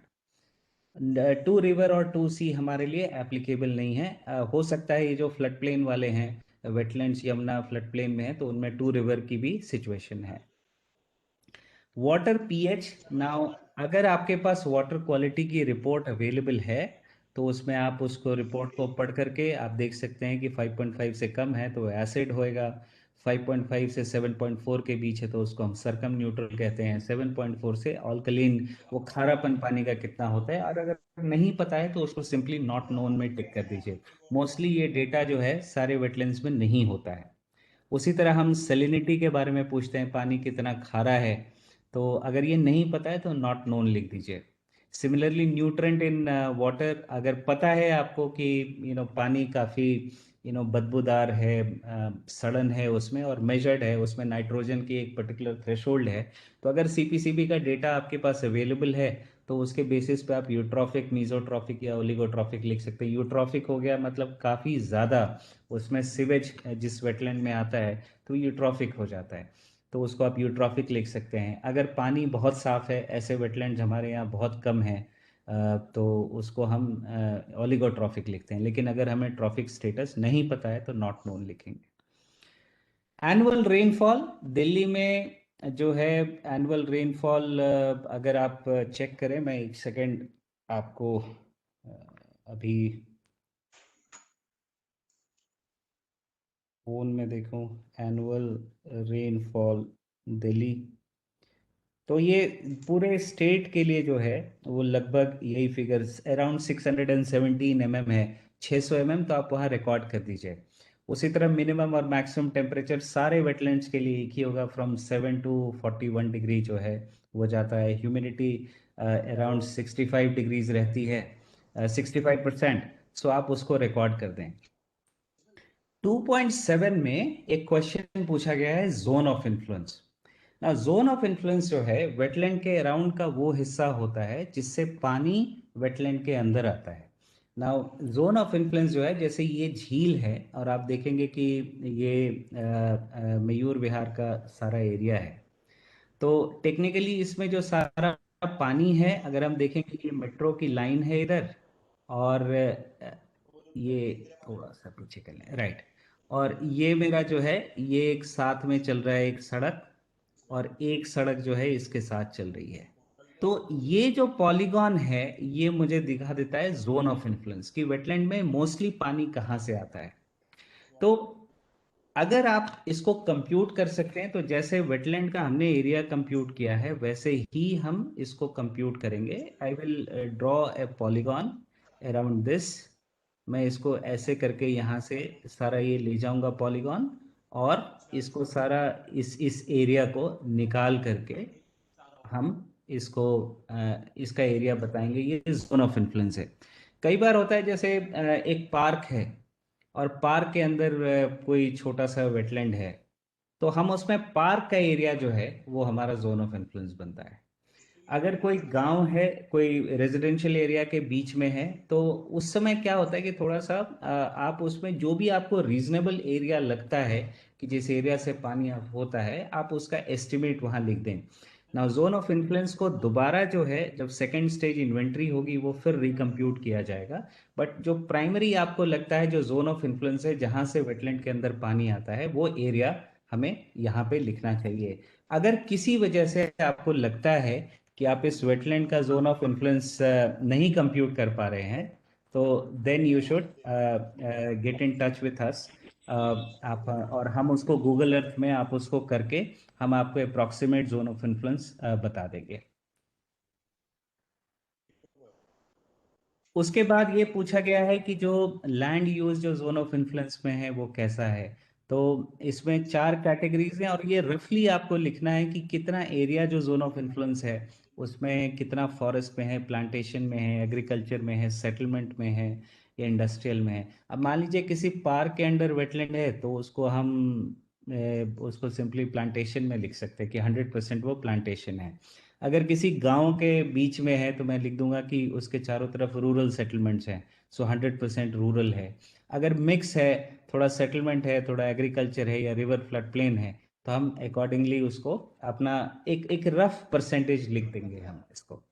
टू रिवर और टू सी हमारे लिए एप्लीकेबल नहीं है. हो सकता है ये जो फ्लड प्लेन वाले हैं, वेटलैंड्स यमुना फ्लड प्लेन में है, तो उनमें टू रिवर की भी सिचुएशन है. Water pH. नाउ अगर आपके पास वाटर क्वालिटी की रिपोर्ट अवेलेबल है तो उसमें आप उसको रिपोर्ट को पढ़ करके आप देख सकते हैं कि 5.5 से कम है तो एसिड होएगा, 5.5 से 7.4 के बीच है तो उसको हम सरकम न्यूट्रल कहते हैं, 7.4 से अल्कलीन, वो खारापन पानी का कितना होता है. और अगर नहीं पता है तो उसको सिंपली नॉट नोन में टिक कर दीजिए. मोस्टली ये डेटा जो है सारे वेटलैंड्स में नहीं होता है. उसी तरह हम सेलिनिटी के बारे में पूछते हैं, पानी कितना खारा है, तो अगर ये नहीं पता है तो नॉट नोन लिख दीजिए. सिमिलरली न्यूट्रेंट इन वाटर, अगर पता है आपको कि पानी काफ़ी बदबूदार है, सड़न है उसमें, और मेजर्ड है उसमें नाइट्रोजन की एक पर्टिकुलर थ्रेशोल्ड है, तो अगर CPCB का डेटा आपके पास अवेलेबल है तो उसके बेसिस पे आप यूट्रॉफिक, मीजोट्रॉफिक या ओलिगोट्रॉफिक लिख सकते हैं। यूट्रॉफिक हो गया मतलब काफ़ी ज़्यादा उसमें सिवेज जिस वेटलैंड में आता है तो यूट्रॉफिक हो जाता है, तो उसको आप यूट्रॉफिक लिख सकते हैं। अगर पानी बहुत साफ है, ऐसे वेटलैंड हमारे यहाँ बहुत कम है, तो उसको हम ओलिगोट्रॉफिक लिखते हैं। लेकिन अगर हमें ट्रॉफिक स्टेटस नहीं पता है तो नॉट नोन लिखेंगे। एनुअल रेनफॉल दिल्ली में जो है, एनुअल रेनफॉल अगर आप चेक करें, मैं एक सेकेंड आपको अभी फोन में देखूं, एनुअल रेनफॉल दिल्ली, तो ये पूरे स्टेट के लिए जो है वो लगभग यही फिगर्स अराउंड 617 mm है। 600 mm तो आप वहाँ रिकॉर्ड कर दीजिए। उसी तरह मिनिमम और मैक्सिमम टेम्परेचर सारे वेटलैंड्स के लिए एक ही होगा, फ्रॉम 7 to 41 डिग्री जो है वो जाता है। ह्यूमिडिटी अराउंड 65 डिग्रीज रहती है, 65%, सो आप उसको रिकॉर्ड कर दें। 2.7 में एक क्वेश्चन पूछा गया है जोन ऑफ इन्फ्लुएंस। ना, जोन ऑफ इन्फ्लुएंस जो है वेटलैंड के अराउंड का वो हिस्सा होता है जिससे पानी वेटलैंड के अंदर आता है। ना, जोन ऑफ इन्फ्लुएंस जो है, जैसे ये झील है और आप देखेंगे कि ये मयूर विहार का सारा एरिया है, तो टेक्निकली इसमें जो सारा पानी है, अगर हम देखेंगे कि मेट्रो की लाइन है इधर, और ये थोड़ा सा पीछे कर लें, राइट, और ये मेरा जो है ये एक साथ में चल रहा है एक सड़क, और एक सड़क जो है इसके साथ चल रही है। तो ये जो पॉलीगॉन है ये मुझे दिखा देता है जोन ऑफ इन्फ्लुएंस कि वेटलैंड में मोस्टली पानी कहाँ से आता है। तो अगर आप इसको कंप्यूट कर सकते हैं, तो जैसे वेटलैंड का हमने एरिया कंप्यूट किया है वैसे ही हम इसको कंप्यूट करेंगे। I will draw a polygon around this. मैं इसको ऐसे करके यहाँ से सारा ये ले जाऊंगा पॉलीगॉन, और इसको सारा इस एरिया को निकाल करके हम इसको इसका एरिया बताएंगे। ये जोन ऑफ इन्फ्लुएंस है। कई बार होता है जैसे एक पार्क है और पार्क के अंदर कोई छोटा सा वेटलैंड है, तो हम उसमें पार्क का एरिया जो है वो हमारा जोन ऑफ इन्फ्लुएंस बनता है। अगर कोई गांव है, कोई रेजिडेंशियल एरिया के बीच में है, तो उस समय क्या होता है कि थोड़ा सा आप उसमें जो भी आपको रीजनेबल एरिया लगता है कि जिस एरिया से पानी होता है, आप उसका एस्टिमेट वहां लिख दें। ना, जोन ऑफ इन्फ्लुएंस को दोबारा जो है जब सेकेंड स्टेज इन्वेंट्री होगी वो फिर रिकम्प्यूट किया जाएगा। बट जो प्राइमरी आपको लगता है जो जोन ऑफ इन्फ्लुएंस है जहां से वेटलैंड के अंदर पानी आता है, वो एरिया हमें यहाँ पे लिखना चाहिए। अगर किसी वजह से आपको लगता है कि आप इस वेटलैंड का जोन ऑफ इन्फ्लुएंस नहीं कंप्यूट कर पा रहे हैं, तो then you should get in touch with us. आप और हम उसको गूगल अर्थ में आप उसको करके हम आपको अप्रॉक्सीमेट जोन ऑफ इन्फ्लुएंस बता देंगे। उसके बाद ये पूछा गया है कि जो लैंड यूज जो जोन ऑफ इन्फ्लुएंस में है वो कैसा है। तो इसमें 4 कैटेगरीज हैं, और ये रफली आपको लिखना है कि कितना एरिया जो जोन ऑफ इन्फ्लुएंस है उसमें कितना फॉरेस्ट में है, प्लांटेशन में है, एग्रीकल्चर में है, सेटलमेंट में है, या इंडस्ट्रियल में है। अब मान लीजिए किसी पार्क के अंडर वेटलैंड है तो उसको हम उसको सिंपली प्लांटेशन में लिख सकते हैं कि 100% वो प्लांटेशन है। अगर किसी गांव के बीच में है तो मैं लिख दूंगा कि उसके चारों तरफ रूरल सेटलमेंट्स हैं, सो 100% रूरल है। अगर मिक्स है, थोड़ा सेटलमेंट है, थोड़ा एग्रीकल्चर है, या रिवर फ्लड प्लेन है, तो हम अकॉर्डिंगली उसको अपना एक रफ परसेंटेज लिख देंगे हम इसको।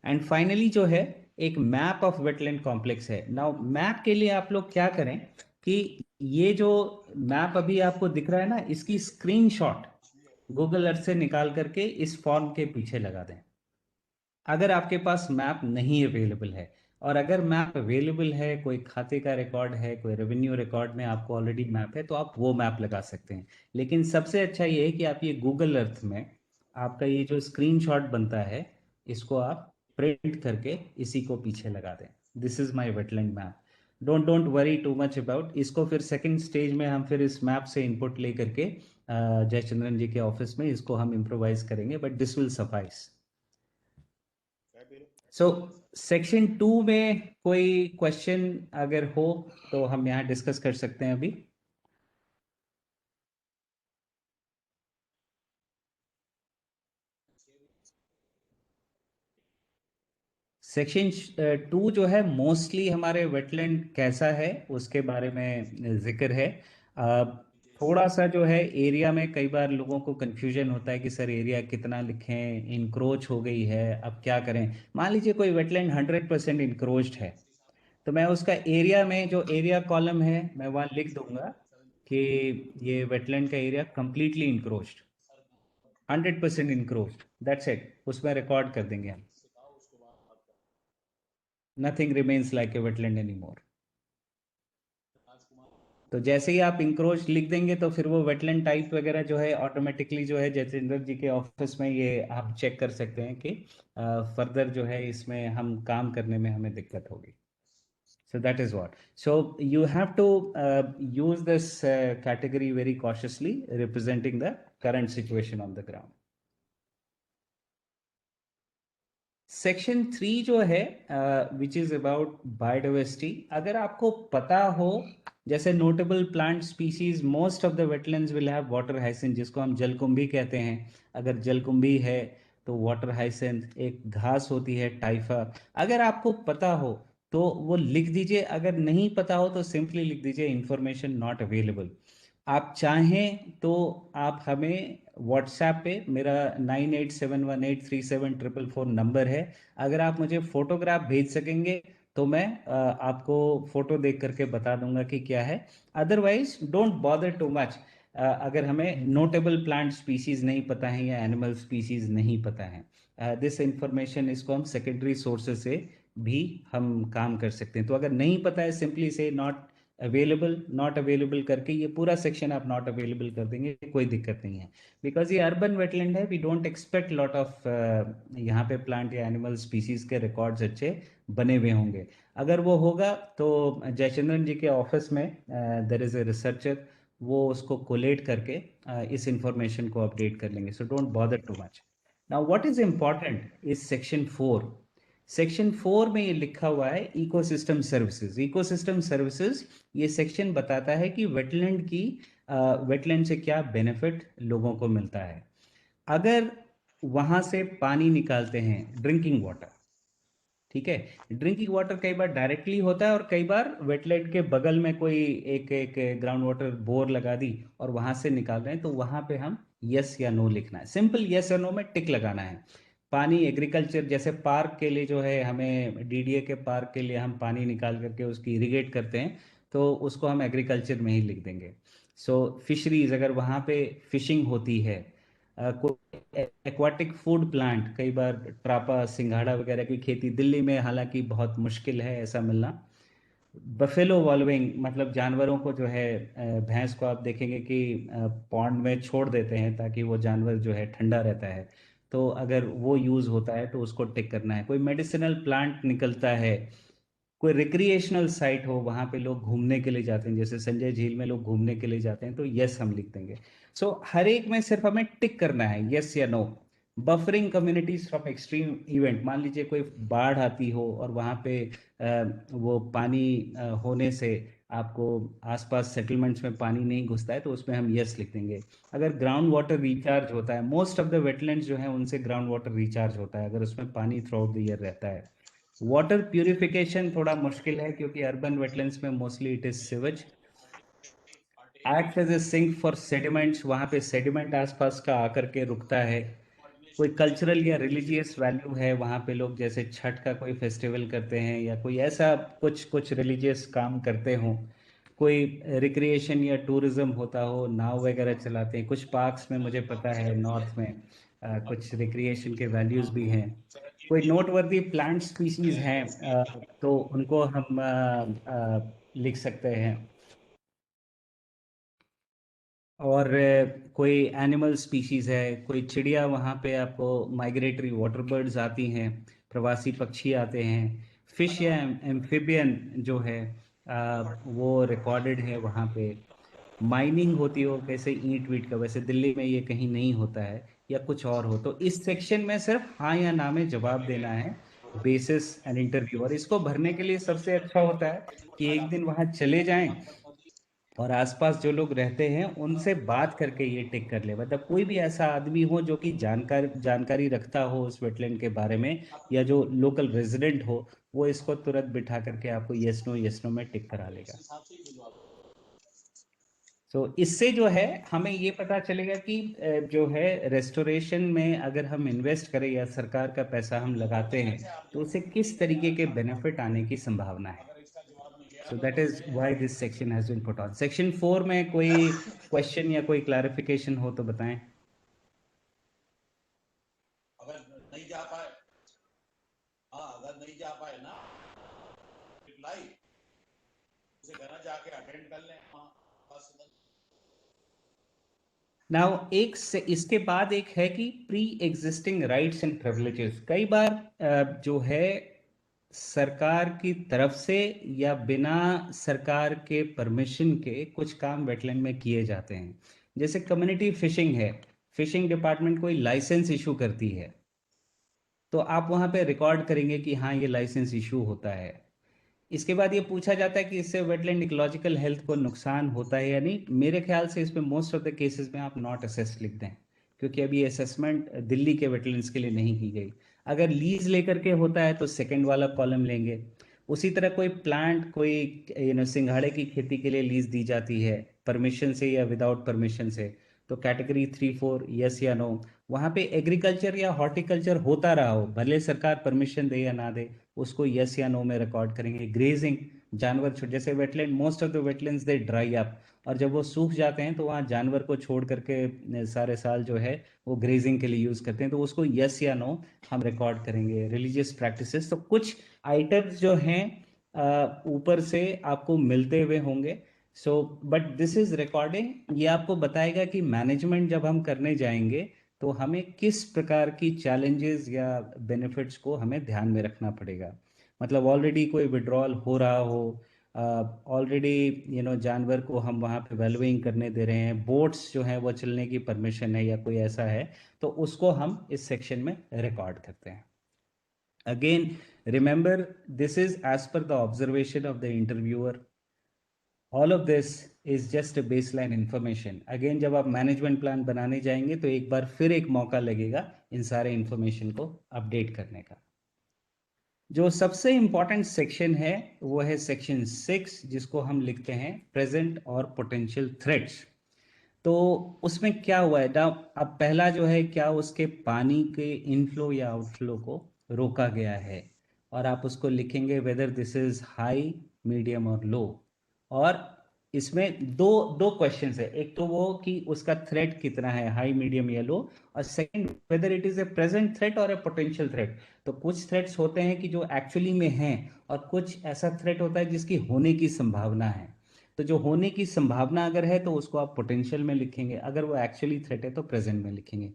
एंड फाइनली जो है एक मैप ऑफ वेटलैंड कॉम्प्लेक्स है। नाउ मैप के लिए आप लोग क्या करें कि ये जो मैप अभी आपको दिख रहा है ना, इसकी स्क्रीनशॉट गूगल अर्थ से निकाल करके इस फॉर्म के पीछे लगा दें। अगर आपके पास मैप नहीं अवेलेबल है, और अगर मैप अवेलेबल है, कोई खाते का रिकॉर्ड है, कोई रेवेन्यू रिकॉर्ड में आपको ऑलरेडी मैप है, तो आप वो मैप लगा सकते हैं। लेकिन सबसे अच्छा ये है कि आप ये गूगल अर्थ में आपका ये जो स्क्रीनशॉट बनता है इसको आप प्रिंट करके इसी को पीछे लगा दें। This is my wetland map. Don't worry too much about इसको। फिर सेकंड स्टेज में हम फिर इस मैप से इनपुट ले करके जयचंद्रन जी के ऑफिस में इसको हम इम्प्रोवाइज करेंगे, but this will suffice. So section 2 में कोई क्वेश्चन अगर हो तो हम यहाँ डिस्कस कर सकते हैं अभी। सेक्शन 2 जो है मोस्टली हमारे वेटलैंड कैसा है उसके बारे में जिक्र है। थोड़ा सा जो है एरिया में कई बार लोगों को कंफ्यूजन होता है कि सर एरिया कितना लिखें, इनक्रोच हो गई है, अब क्या करें। मान लीजिए कोई वेटलैंड 100% इनक्रोच्ड है, तो मैं उसका एरिया में जो एरिया कॉलम है मैं वहाँ लिख दूंगा कि ये वेटलैंड का एरिया कंप्लीटली इनक्रोच्ड, 100% इनक्रोच्ड, दैट्स इट, उसमें रिकॉर्ड कर देंगे हम। Nothing remains like a wetland anymore. तो जैसे ही आप इंक्रोच लिख देंगे तो फिर वो वेटलैंड टाइप वगैरह जो है ऑटोमेटिकली जो है जतेंद्र जी के ऑफिस में ये आप चेक कर सकते हैं कि फर्दर जो है इसमें हम काम करने में हमें दिक्कत होगी। So that is what. So you have to use this category very cautiously, representing the current situation on the ground. Section 3 जो है which is about biodiversity, अगर आपको पता हो जैसे notable plant species, most of the wetlands will have water hyacinth जिसको हम जलकुंभी कहते हैं। अगर जलकुंभी है तो वाटर हाइसेंथ, एक घास होती है टाइफा, अगर आपको पता हो तो वो लिख दीजिए, अगर नहीं पता हो तो सिंपली लिख दीजिए इंफॉर्मेशन नॉट अवेलेबल। आप चाहें तो आप हमें व्हाट्सएप पे, मेरा 9871837444 नंबर है, अगर आप मुझे फोटोग्राफ भेज सकेंगे तो मैं आपको फोटो देख करके बता दूंगा कि क्या है। Otherwise don't bother too much. अगर हमें नोटेबल प्लांट स्पीसीज नहीं पता है या एनिमल स्पीसीज नहीं पता है, दिस इंफॉर्मेशन, इसको हम सेकेंडरी सोर्सेज से भी हम काम कर सकते हैं। तो अगर नहीं पता है सिंपली से नॉट अवेलेबल करके ये पूरा सेक्शन आप नॉट अवेलेबल कर देंगे, कोई दिक्कत नहीं है। बिकॉज ये अर्बन वेटलैंड है, we don't expect lot of यहाँ पे प्लांट या एनिमल स्पीसीज के रिकॉर्ड्स अच्छे बने हुए होंगे। अगर वो होगा तो जयचंद्रन जी के ऑफिस में देयर इज ए रिसर्चर, वो उसको कोलेट करके इस इंफॉर्मेशन को अपडेट कर लेंगे। So don't bother too much. Now what is important is section 4। Section 4 में ये लिखा हुआ है इकोसिस्टम सर्विसेज। इकोसिस्टम सर्विसेज ये सेक्शन बताता है कि वेटलैंड की वेटलैंड से क्या बेनिफिट लोगों को मिलता है। अगर वहां से पानी निकालते हैं, ड्रिंकिंग वाटर, ठीक है, ड्रिंकिंग वाटर कई बार डायरेक्टली होता है और कई बार वेटलैंड के बगल में कोई एक ग्राउंड वाटर बोर लगा दी और वहां से निकाल रहे हैं, तो वहां पे हम यस या नो लिखना है, सिंपल यस या नो में टिक लगाना है। पानी एग्रीकल्चर जैसे पार्क के लिए जो है, हमें डीडीए के पार्क के लिए हम पानी निकाल करके उसकी इरिगेट करते हैं, तो उसको हम एग्रीकल्चर में ही लिख देंगे। सो फिशरीज, अगर वहां पे फिशिंग होती है, कोई एक्वाटिक फूड प्लांट, कई बार ट्रापा सिंघाड़ा वगैरह की खेती दिल्ली में हालांकि बहुत मुश्किल है ऐसा मिलना। बफेलो वॉल्विंग, मतलब जानवरों को जो है भैंस को आप देखेंगे कि पॉन्ड में छोड़ देते हैं ताकि वो जानवर जो है ठंडा रहता है, तो अगर वो यूज होता है तो उसको टिक करना है। कोई मेडिसिनल प्लांट निकलता है, कोई रिक्रिएशनल साइट हो, वहां पे लोग घूमने के लिए जाते हैं, जैसे संजय झील में लोग घूमने के लिए जाते हैं, तो यस हम लिख देंगे। सो हर एक में सिर्फ हमें टिक करना है यस या no. Buffering communities from extreme event, मान लीजिए कोई बाढ़ आती हो और वहां पे वो पानी होने से आपको आसपास सेटलमेंट्स में पानी नहीं घुसता है, तो उसमें हम यस लिख देंगे। अगर ग्राउंड वाटर रिचार्ज होता है, मोस्ट ऑफ द वेटलैंड्स जो है उनसे ग्राउंड वाटर रिचार्ज होता है, अगर उसमें पानी थ्रू आउट द ईयर रहता है। वाटर प्यूरिफिकेशन थोड़ा मुश्किल है क्योंकि अर्बन वेटलैंड्स में mostly it is sewage. Act as a sink for sediments, वहां पे सेडिमेंट आसपास का आकर के रुकता है। कोई कल्चरल या रिलीजियस वैल्यू है, वहां पे लोग जैसे छठ का कोई फेस्टिवल करते हैं या कोई ऐसा कुछ रिलीजियस काम करते हो, कोई रिक्रिएशन या टूरिज्म होता हो, नाव वगैरह चलाते हैं। कुछ पार्क्स में मुझे पता है नॉर्थ में कुछ रिक्रिएशन के वैल्यूज भी हैं। कोई नोटवर्दी प्लांट स्पीसीज हैं तो उनको हम लिख सकते हैं। और कोई एनिमल स्पीशीज है, कोई चिड़िया, वहाँ पे आपको माइग्रेटरी वाटर बर्ड्स आती हैं, प्रवासी पक्षी आते हैं। फिश या एम्फिबियन जो है वो रिकॉर्डेड है वहाँ पे। माइनिंग होती हो, कैसे ईंट वीट का, वैसे दिल्ली में ये कहीं नहीं होता है, या कुछ और हो, तो इस सेक्शन में सिर्फ हाँ या ना में जवाब देना है बेसिस एन इंटरव्यू। और इसको भरने के लिए सबसे अच्छा होता है कि एक दिन वहां चले जाएं और आसपास जो लोग रहते हैं उनसे बात करके ये टिक कर ले। मतलब कोई भी ऐसा आदमी हो जो कि जानकारी रखता हो उस वेटलैंड के बारे में, या जो लोकल रेजिडेंट हो, वो इसको तुरंत बिठा करके आपको यस नो में टिक करा लेगा। तो इससे जो है हमें ये पता चलेगा कि जो है रेस्टोरेशन में अगर हम इन्वेस्ट करें या सरकार का पैसा हम लगाते हैं तो उससे किस तरीके के बेनिफिट आने की संभावना है। So that is why this section has been put on. Section 4 में कोई क्वेश्चन या कोई क्लैरिफिकेशन हो तो बताएं। अगर नहीं जा पाए, अगर नहीं जा पाए ना रिप्लाई उसे कहना जाके अटेंड कर लें। नाउ एक से इसके बाद एक है कि pre existing rights and privileges. कई बार जो है सरकार की तरफ से या बिना सरकार के परमिशन के कुछ काम वेटलैंड में किए जाते हैं। जैसे कम्युनिटी फिशिंग है, फिशिंग डिपार्टमेंट कोई लाइसेंस इशू करती है तो आप वहां पे रिकॉर्ड करेंगे कि हाँ ये लाइसेंस इशू होता है। इसके बाद ये पूछा जाता है कि इससे वेटलैंड इकोलॉजिकल हेल्थ को नुकसान होता है या नहीं। मेरे ख्याल से इसमें मोस्ट ऑफ द केसेस में आप नॉट असेस लिख दें, क्योंकि अभी असेसमेंट दिल्ली के वेटलैंड्स के लिए नहीं की गई। अगर लीज लेकर के होता है तो सेकंड वाला कॉलम लेंगे। उसी तरह कोई प्लांट, कोई सिंघाड़े की खेती के लिए लीज दी जाती है परमिशन से या विदाउट परमिशन से, तो कैटेगरी 3-4 यस या नो। वहाँ पे एग्रीकल्चर या हॉर्टिकल्चर होता रहा हो, भले सरकार परमिशन दे या ना दे, उसको यस या नो में रिकॉर्ड करेंगे। ग्रेजिंग, जानवर छोड़, जैसे wetland, most of the wetlands they dry up, और जब वो सूख जाते हैं तो वहाँ जानवर को छोड़ करके सारे साल जो है वो ग्रेजिंग के लिए यूज करते हैं, तो उसको यस या नो हम रिकॉर्ड करेंगे। रिलीजियस प्रैक्टिसेस, तो कुछ आइटम्स जो हैं ऊपर से आपको मिलते हुए होंगे। So but this is recording, ये आपको बताएगा कि मैनेजमेंट जब हम करने जाएंगे तो हमें किस प्रकार की चैलेंजेस या बेनिफिट्स को हमें ध्यान में रखना पड़ेगा। मतलब ऑलरेडी कोई विड्रॉल हो रहा हो, ऑलरेडी जानवर को हम वहाँ पे वेलवेइंग करने दे रहे हैं, बोट्स जो हैं वो चलने की परमिशन है या कोई ऐसा है, तो उसको हम इस सेक्शन में रिकॉर्ड करते हैं। Again remember, this is as per the observation of the interviewer. All of this is just a baseline information. Again जब आप मैनेजमेंट प्लान बनाने जाएंगे तो एक बार फिर एक मौका लगेगा इन सारे इंफॉर्मेशन को अपडेट करने का। जो सबसे इंपॉर्टेंट सेक्शन है वो है सेक्शन 6, जिसको हम लिखते हैं प्रेजेंट और पोटेंशियल थ्रेट्स। तो उसमें क्या हुआ है ना, अब पहला जो है, क्या उसके पानी के इनफ्लो या आउटफ्लो को रोका गया है, और आप उसको लिखेंगे whether this is high, medium और लो। और इसमें दो क्वेश्चंस है, एक तो वो कि उसका थ्रेट कितना है, हाई, मीडियम या लो, और second whether it is a present threat और ए पोटेंशियल थ्रेट। तो कुछ थ्रेट्स होते हैं कि जो एक्चुअली में हैं, और कुछ ऐसा थ्रेट होता है जिसकी होने की संभावना है। तो जो होने की संभावना अगर है तो उसको आप पोटेंशियल में लिखेंगे, अगर वो एक्चुअली थ्रेट है तो प्रेजेंट में लिखेंगे।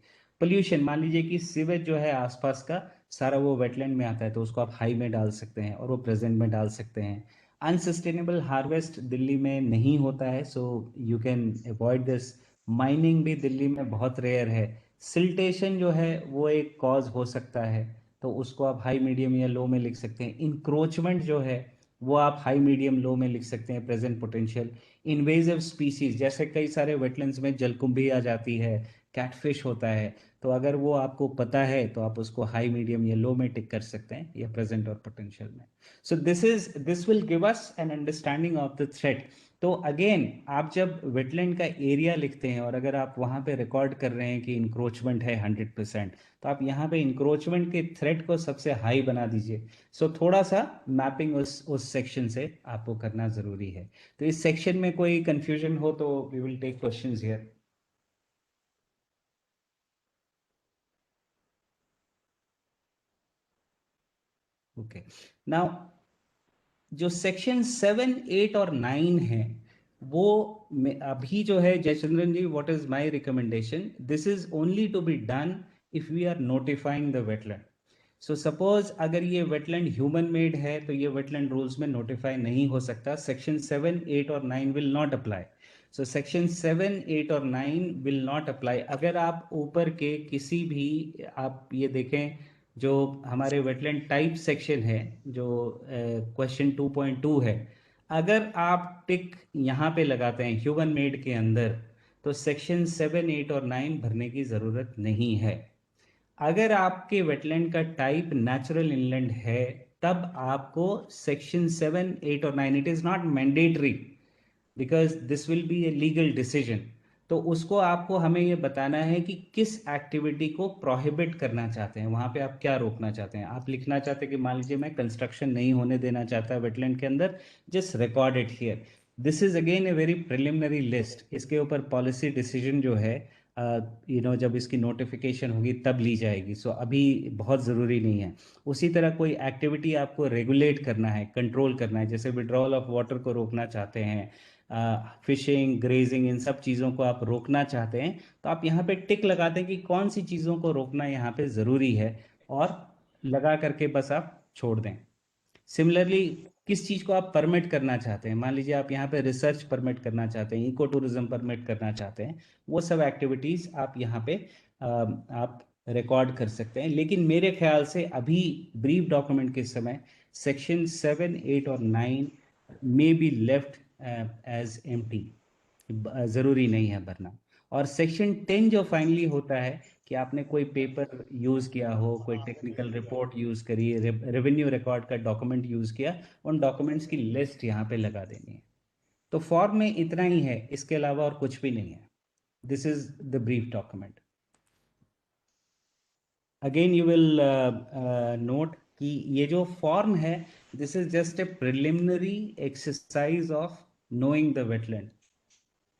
पोल्यूशन, मान लीजिए कि सीवेज जो है आसपास का सारा वो वेटलैंड में आता है, तो उसको आप हाई में डाल सकते हैं और वो प्रेजेंट में डाल सकते हैं। अनसस्टेनेबल हार्वेस्ट दिल्ली में नहीं होता है, so you can avoid this. Mining भी दिल्ली में बहुत रेयर है। सिल्टेशन जो है वो एक कॉज हो सकता है, तो उसको आप हाई, मीडियम या लो में लिख सकते हैं। इंक्रोचमेंट जो है वो आप हाई, मीडियम, लो में लिख सकते हैं, प्रेजेंट, पोटेंशियल। इन्वेजिव स्पीसीज, जैसे कई सारे वेटलैंड्स में जलकुंभी आ जाती है, कैटफिश होता है, तो अगर वो आपको पता है तो आप उसको हाई, मीडियम या लो में टिक कर सकते हैं, या प्रेजेंट और पोटेंशियल में। So this will give us an understanding of the threat. तो अगेन आप जब वेटलैंड का एरिया लिखते हैं और अगर आप वहां पे रिकॉर्ड कर रहे हैं कि इंक्रोचमेंट है 100%, तो आप यहाँ पे इंक्रोचमेंट के थ्रेट को सबसे हाई बना दीजिए। सो थोड़ा सा मैपिंग उस सेक्शन से आपको करना जरूरी है। तो इस सेक्शन में कोई कंफ्यूजन हो तो we will take questions here. Okay, now जो सेक्शन 7, 8 और 9 है वो अभी जो है, Jayachandran ji, what is my recommendation, this is only to be done if we are notifying the wetland. So suppose अगर ये वेटलैंड ह्यूमन मेड है तो ये वेटलैंड रूल्स में नोटिफाई नहीं हो सकता। सेक्शन 7, 8 और 9 will not apply. So section 7, 8 और 9 विल नॉट अप्लाई। अगर आप ऊपर के किसी भी, आप ये देखें जो हमारे वेटलैंड टाइप सेक्शन है, जो क्वेश्चन 2.2 है, अगर आप टिक यहाँ पे लगाते हैं ह्यूमन मेड के अंदर, तो सेक्शन 7, 8 और 9 भरने की ज़रूरत नहीं है। अगर आपके वेटलैंड का टाइप नेचुरल इनलैंड है, तब आपको सेक्शन 7, 8 और 9, it is not mandatory because this will be a legal decision, तो उसको आपको हमें ये बताना है कि किस एक्टिविटी को प्रोहिबिट करना चाहते हैं, वहाँ पे आप क्या रोकना चाहते हैं। आप लिखना चाहते हैं कि मान लीजिए मैं कंस्ट्रक्शन नहीं होने देना चाहता वेटलैंड के अंदर, just record it here. This is again a very preliminary list, इसके ऊपर पॉलिसी डिसीजन जो है जब इसकी नोटिफिकेशन होगी तब ली जाएगी, सो अभी बहुत ज़रूरी नहीं है। उसी तरह कोई एक्टिविटी आपको रेगुलेट करना है, कंट्रोल करना है, जैसे विड्रॉल ऑफ वाटर को रोकना चाहते हैं, फिशिंग, ग्रेजिंग, इन सब चीज़ों को आप रोकना चाहते हैं, तो आप यहाँ पे टिक लगाते हैं कि कौन सी चीज़ों को रोकना यहाँ पे ज़रूरी है, और लगा करके बस आप छोड़ दें। सिमिलरली किस चीज़ को आप परमिट करना चाहते हैं, मान लीजिए आप यहाँ पे रिसर्च परमिट करना चाहते हैं, इको टूरिज्म परमिट करना चाहते हैं, वो सब एक्टिविटीज़ आप यहाँ पे आप रिकॉर्ड कर सकते हैं। लेकिन मेरे ख्याल से अभी ब्रीफ डॉक्यूमेंट के समय सेक्शन 7, 8 और 9 may be left as empty, ज़रूरी नहीं है भरना। और सेक्शन 10 जो फाइनली होता है कि आपने कोई पेपर यूज़ किया हो, कोई टेक्निकल रिपोर्ट यूज़ करी, रेवेन्यू रिकॉर्ड का डॉक्यूमेंट यूज़ किया, उन डॉक्यूमेंट्स की लिस्ट यहाँ पे लगा देनी है। तो फॉर्म में इतना ही है, इसके अलावा और कुछ भी नहीं है। This is the brief document. Again you will note कि ये जो फॉर्म है, this is just A preliminary exercise of knowing the wetland.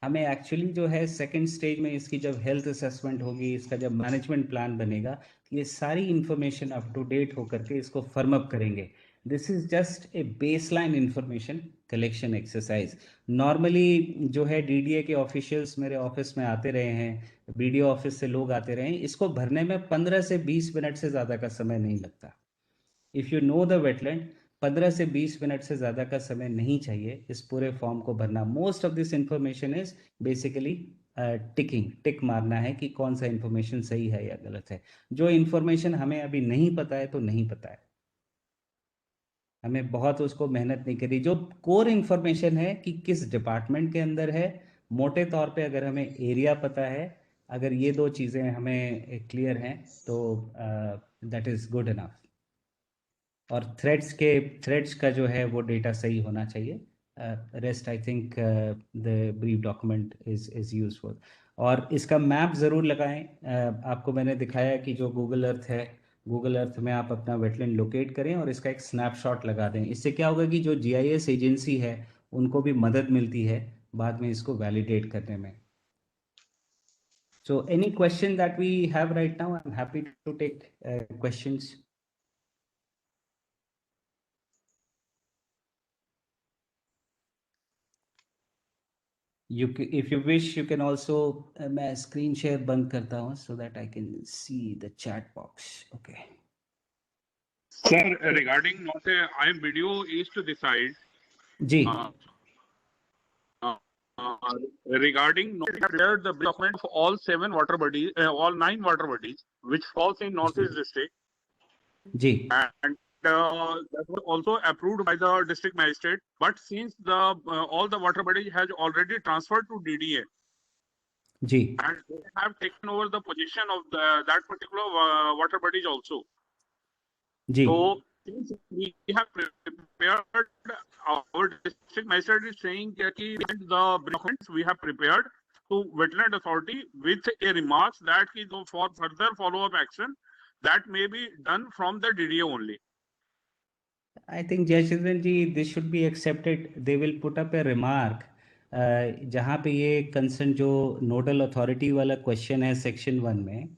हमें एक्चुअली जो है सेकंड स्टेज में इसकी जब हेल्थ असेसमेंट होगी, इसका जब मैनेजमेंट प्लान बनेगा, ये सारी इंफॉर्मेशन अप टू डेट होकर के इसको फर्म अप करेंगे। This is just A baseline information collection exercise. Normally जो है डीडीए के ऑफिशियल्स मेरे ऑफिस में आते रहे हैं, बीडीओ ऑफिस से लोग आते रहे हैं, इसको भरने में 15 से 20 मिनट से ज़्यादा का समय नहीं लगता। If you know the wetland, 15 से 20 मिनट से ज़्यादा का समय नहीं चाहिए इस पूरे फॉर्म को भरना। Most of this information is basically tick मारना है कि कौन सा इंफॉर्मेशन सही है या गलत है। जो इंफॉर्मेशन हमें अभी नहीं पता है तो नहीं पता है, हमें बहुत उसको मेहनत नहीं करी। जो कोर इंफॉर्मेशन है कि किस डिपार्टमेंट के अंदर है, मोटे तौर पे अगर हमें एरिया पता है, अगर ये दो चीज़ें हमें क्लियर हैं, तो दैट इज़ गुड इनफ। और थ्रेड्स का जो है वो डेटा सही होना चाहिए। Rest I think the brief document is useful. और इसका मैप ज़रूर लगाएं। आपको मैंने दिखाया कि जो गूगल अर्थ है, गूगल अर्थ में आप अपना वेटलैंड लोकेट करें और इसका एक स्नैपशॉट लगा दें। इससे क्या होगा कि जो जीआईएस एजेंसी है उनको भी मदद मिलती है बाद में इसको वैलिडेट करने में। So any question that we have right now, I'm happy to take questions. If you wish, you can also मैं screen share बंद करता हूँ so that I can see the chat box. Okay. Sir, regarding not a IM video is to decide. Ji. Regarding not prepared the document of all 7 water bodies, all 9 water bodies, which falls in Northeast district. Ji. And that was also approved by the district magistrate. But since the all the water bodies has already transferred to DDA, ji. and they have taken over the position of that particular water bodies also. Ji. So since we have prepared, our district magistrate is saying that the documents we have prepared to wetland authority with a remarks that for further follow-up action that may be done from the DDA only. I think Jayachandran ji, this should be accepted. They will put up a remark. जहाँ पे ये concern जो nodal authority वाला question है section 1 में,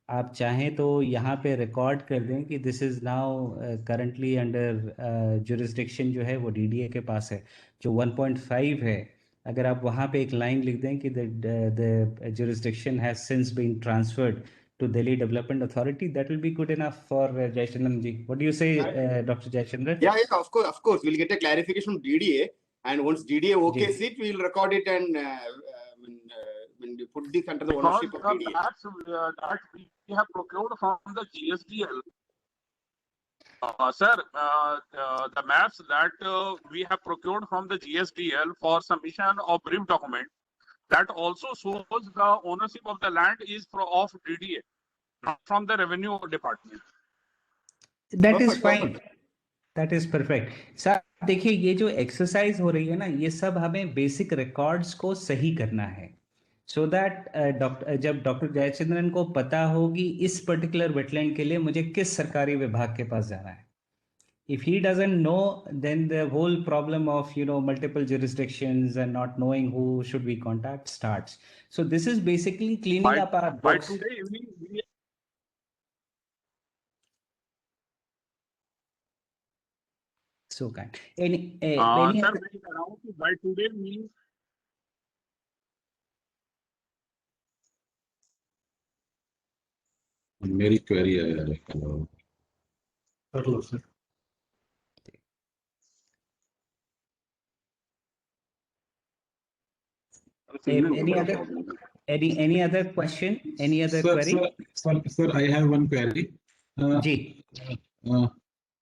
आप चाहें तो यहाँ पे रिकॉर्ड कर दें कि this is now currently under jurisdiction जो है वो डीडीए के पास है। जो 1.5 है, अगर आप वहाँ पे एक लाइन लिख दें कि the jurisdiction has since been transferred to Delhi Development Authority, that will be good enough for Jayachandran ji. What do you say, Dr. Jayachandran? Yeah, of course. We'll get a clarification from DDA, and once DDA okays it, we'll record it and when we put this under the ownership of DDA. That we have procured from the GSDL. Sir, the maps that we have procured from the GSDL for submission of brief document, that also shows the ownership of the land is of DDA, not from the revenue department. That is Perfect, fine. perfect. That is perfect. Sir देखिए, ये जो exercise हो रही है ना, ये सब हमें बेसिक रिकॉर्ड्स को सही करना है, सो दैट जब डॉक्टर जयचंद्रन को पता होगी इस पर्टिकुलर वेटलैंड के लिए मुझे किस सरकारी विभाग के पास जाना है. If he doesn't know, then the whole problem of multiple jurisdictions and not knowing who should we contact starts. So this is basically cleaning up our By books. today evening, we So kind. Any sir, other- we around by today means मेरी query है यार, कर लो sir. any other question? Any other query? Sir, I have one query. जी.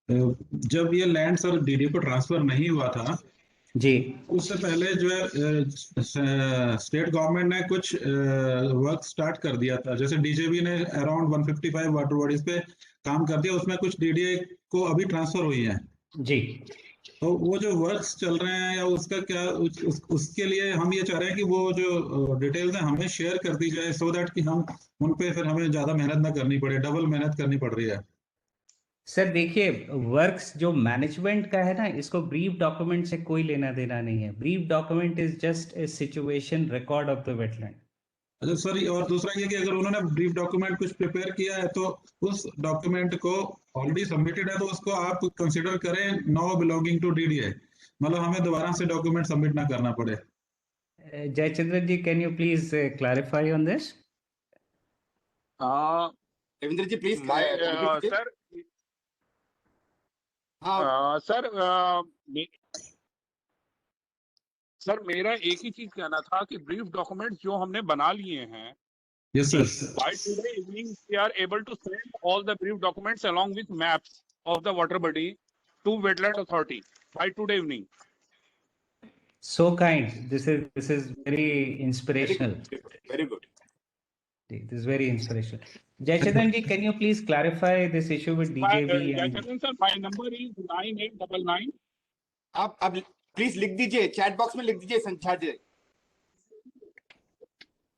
जब ये land sir DD को transfer नहीं हुआ था जी, उससे पहले जो है स्टेट गवर्नमेंट ने कुछ वर्क स्टार्ट कर दिया था. जैसे डीजेबी ने अराउंड 155 वाटर बॉडीज पे काम कर दिया, उसमें कुछ डीडीए को अभी ट्रांसफर हुई है. जी. तो वो जो वर्क्स चल रहे हैं या उसका क्या उसके लिए हम ये चाह रहे हैं कि वो जो डिटेल्स हैं हमें शेयर कर दी जाए, सो दैट कि हम उन पे फिर हमें ज्यादा मेहनत ना करनी पड़े, डबल मेहनत करनी पड़ रही है. सर देखिए, वर्क्स जो मैनेजमेंट का है ना, इसको ब्रीफ डॉक्यूमेंट से कोई लेना देना नहीं है. Brief document is just A situation record of the wetland. अच्छा सर, और दूसरा ये कि अगर उन्होंने ब्रीफ डॉक्यूमेंट कुछ प्रिपेयर किया है तो उस डॉक्यूमेंट को ऑलरेडी सबमिटेड है तो उसको आप कंसीडर करें नाउ बिलोंगिंग टू डीडीए, मतलब हमें दोबारा से डॉक्यूमेंट सबमिट ना करना पड़े. Jayachandran ji, can you please clarify on this? Ravindra ji please my sir, हाँ सर सर मेरा एक ही चीज कहना था कि ब्रीफ डॉक्यूमेंट्स जो हमने बना लिए हैं, yes sir. by today evening we are able to send all the brief documents along with maps of the water body to wetland authority by today evening. So kind. This is very inspirational. very good. This is very inspirational. Jayachandran ji, can you please clarify this issue with DJB? Jayachandran sir, my number is 9899. आप please लिख दीजिए, chat box में लिख दीजिए संचार जी,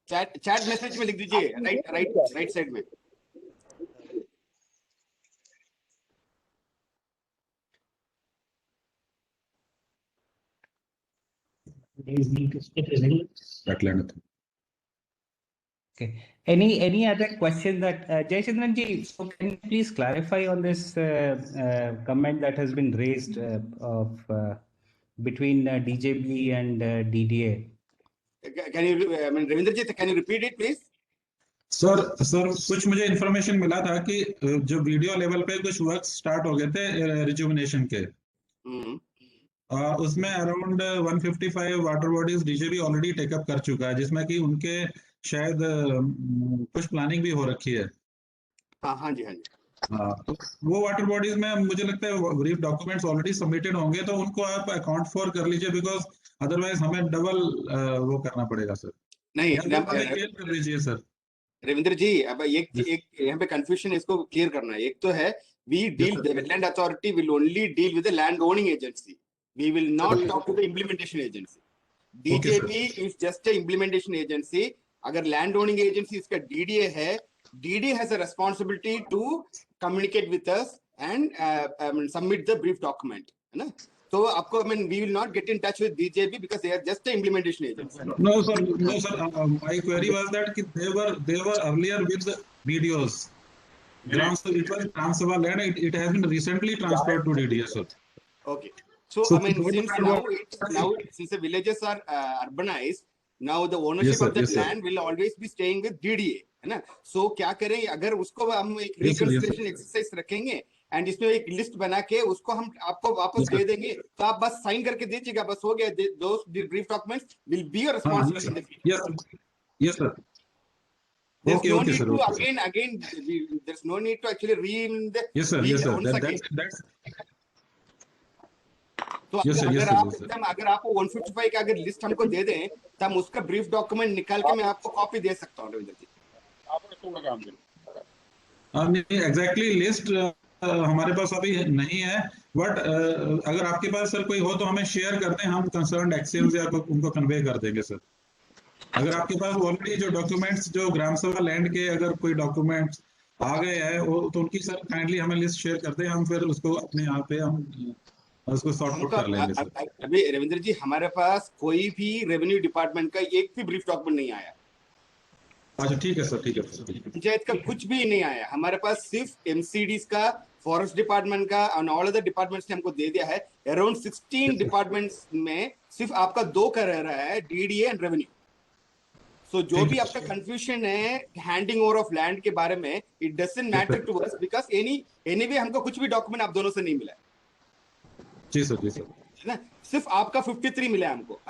chat message में लिख दीजिए, राइट साइड में. Okay. Any other question that Jayachandran ji? So can you please clarify on this comment that has been raised of between DJB and DDA? Can you, Ravindra ji, can you repeat it please? Sir कुछ मुझे information मिला था कि जो video level पे कुछ work start हो गए थे रिजुविनेशन के, उसमें around 155 water bodies DJB already take up कर चुका है, जिसमें कि उनके शायद कुछ प्लानिंग भी हो रखी है. हाँ जी. तो वो वाटर बॉडीज में मुझे लगता है ब्रीफ डॉक्यूमेंट्स ऑलरेडी सबमिटेड होंगे, तो उनको आप अकाउंट फॉर कर लीजिए, बिकॉज अदरवाइज हमें डबल वो करना पड़ेगा सर. नहीं क्लियर कर दीजिए सर. रविंद्र जी, अब एक यहाँ पे कंफ्यूजन, इसको क्लियर करना है. एक तो है we deal, the wetland authority will only deal with the land owning agency, we will not talk to the implementation agency. DJB is just a implementation agency. अगर लैंड ओनिंग एजेंसी इसका DDA है, DDA has a responsibility to communicate with us and submit the brief document, है ना. So, आपको, we will not get in touch with DJB because they are just an implementation agency. No sir. My query was that they were earlier with the videos. It was transfer land. It has been recently transferred to DDA, sir. Okay. So since the villages are urbanized, now the ownership of that land will always be staying with DDA, है ना. So क्या करें, अगर उसको हम एक reconsideration exercise रखेंगे and इसमें एक लिस्ट बना के उसको हम आपको वापस दे देंगे, तो आप बस साइन करके दीजिएगा, बस हो गया. Those brief documents will be your responsibility in the future. Yes sir. There's Okay, no okay, need sir. to Okay, sir. again. There's no need to actually read the Yes, sir. read Yes, sir. once again. That's तो yes, sir. Yes, अगर sir. आप Yes, sir. एकदम अगर आप 155 का अगर list हमको दे दें तो हम उसका ब्रीफ डॉक्यूमेंट निकाल के मैं आपको कॉपी दे सकता हूँ रविंद्र जी। आपने थोड़ा काम किया। नहीं, एग्जैक्टली लिस्ट हमारे पास अभी नहीं है, बट अगर आपके पास सर कोई हो तो हमें शेयर कर दें, हम कंसर्न एक्सचेंज या उनको कन्वे कर देंगे सर। अगर आपके पास ऑलरेडी जो डॉक्यूमेंट्स जो ग्राम सभा लैंड के अगर कोई डॉक्यूमेंट्स आ गए हैं वो तो उनकी सर काइंडली हमें लिस्ट शेयर कर दें, हम फिर उसको अपने यहाँ पे हम उसको सॉर्ट आउट कर लेंगे सर। अभी रविंद्र जी हमारे पास कोई भी रेवेन्यू डिपार्टमेंट का एक भी ब्रीफ डॉक्यूमेंट नहीं आया। अच्छा ठीक है सर, ठीक है सर। पंचायत का कुछ भी नहीं आया हमारे पास, सिर्फ एमसीडीज का, फॉरेस्ट डिपार्टमेंट का और ऑल अदर डिपार्टमेंट्स ने हमको दे दिया है। अराउंड 16 डिपार्टमेंट्स में सिर्फ आपका 2 का रह रहा है, डीडीए एंड रेवेन्यू। सो जो भी आपका कंफ्यूजन है हैंडिंग ओवर ऑफ लैंड के बारे में, it doesn't matter to us because anyway हमको कुछ भी डॉक्यूमेंट आप दोनों से नहीं मिला है। जी सर, जी सर। है ना, सिर्फ आपका 53 मिला है हमको,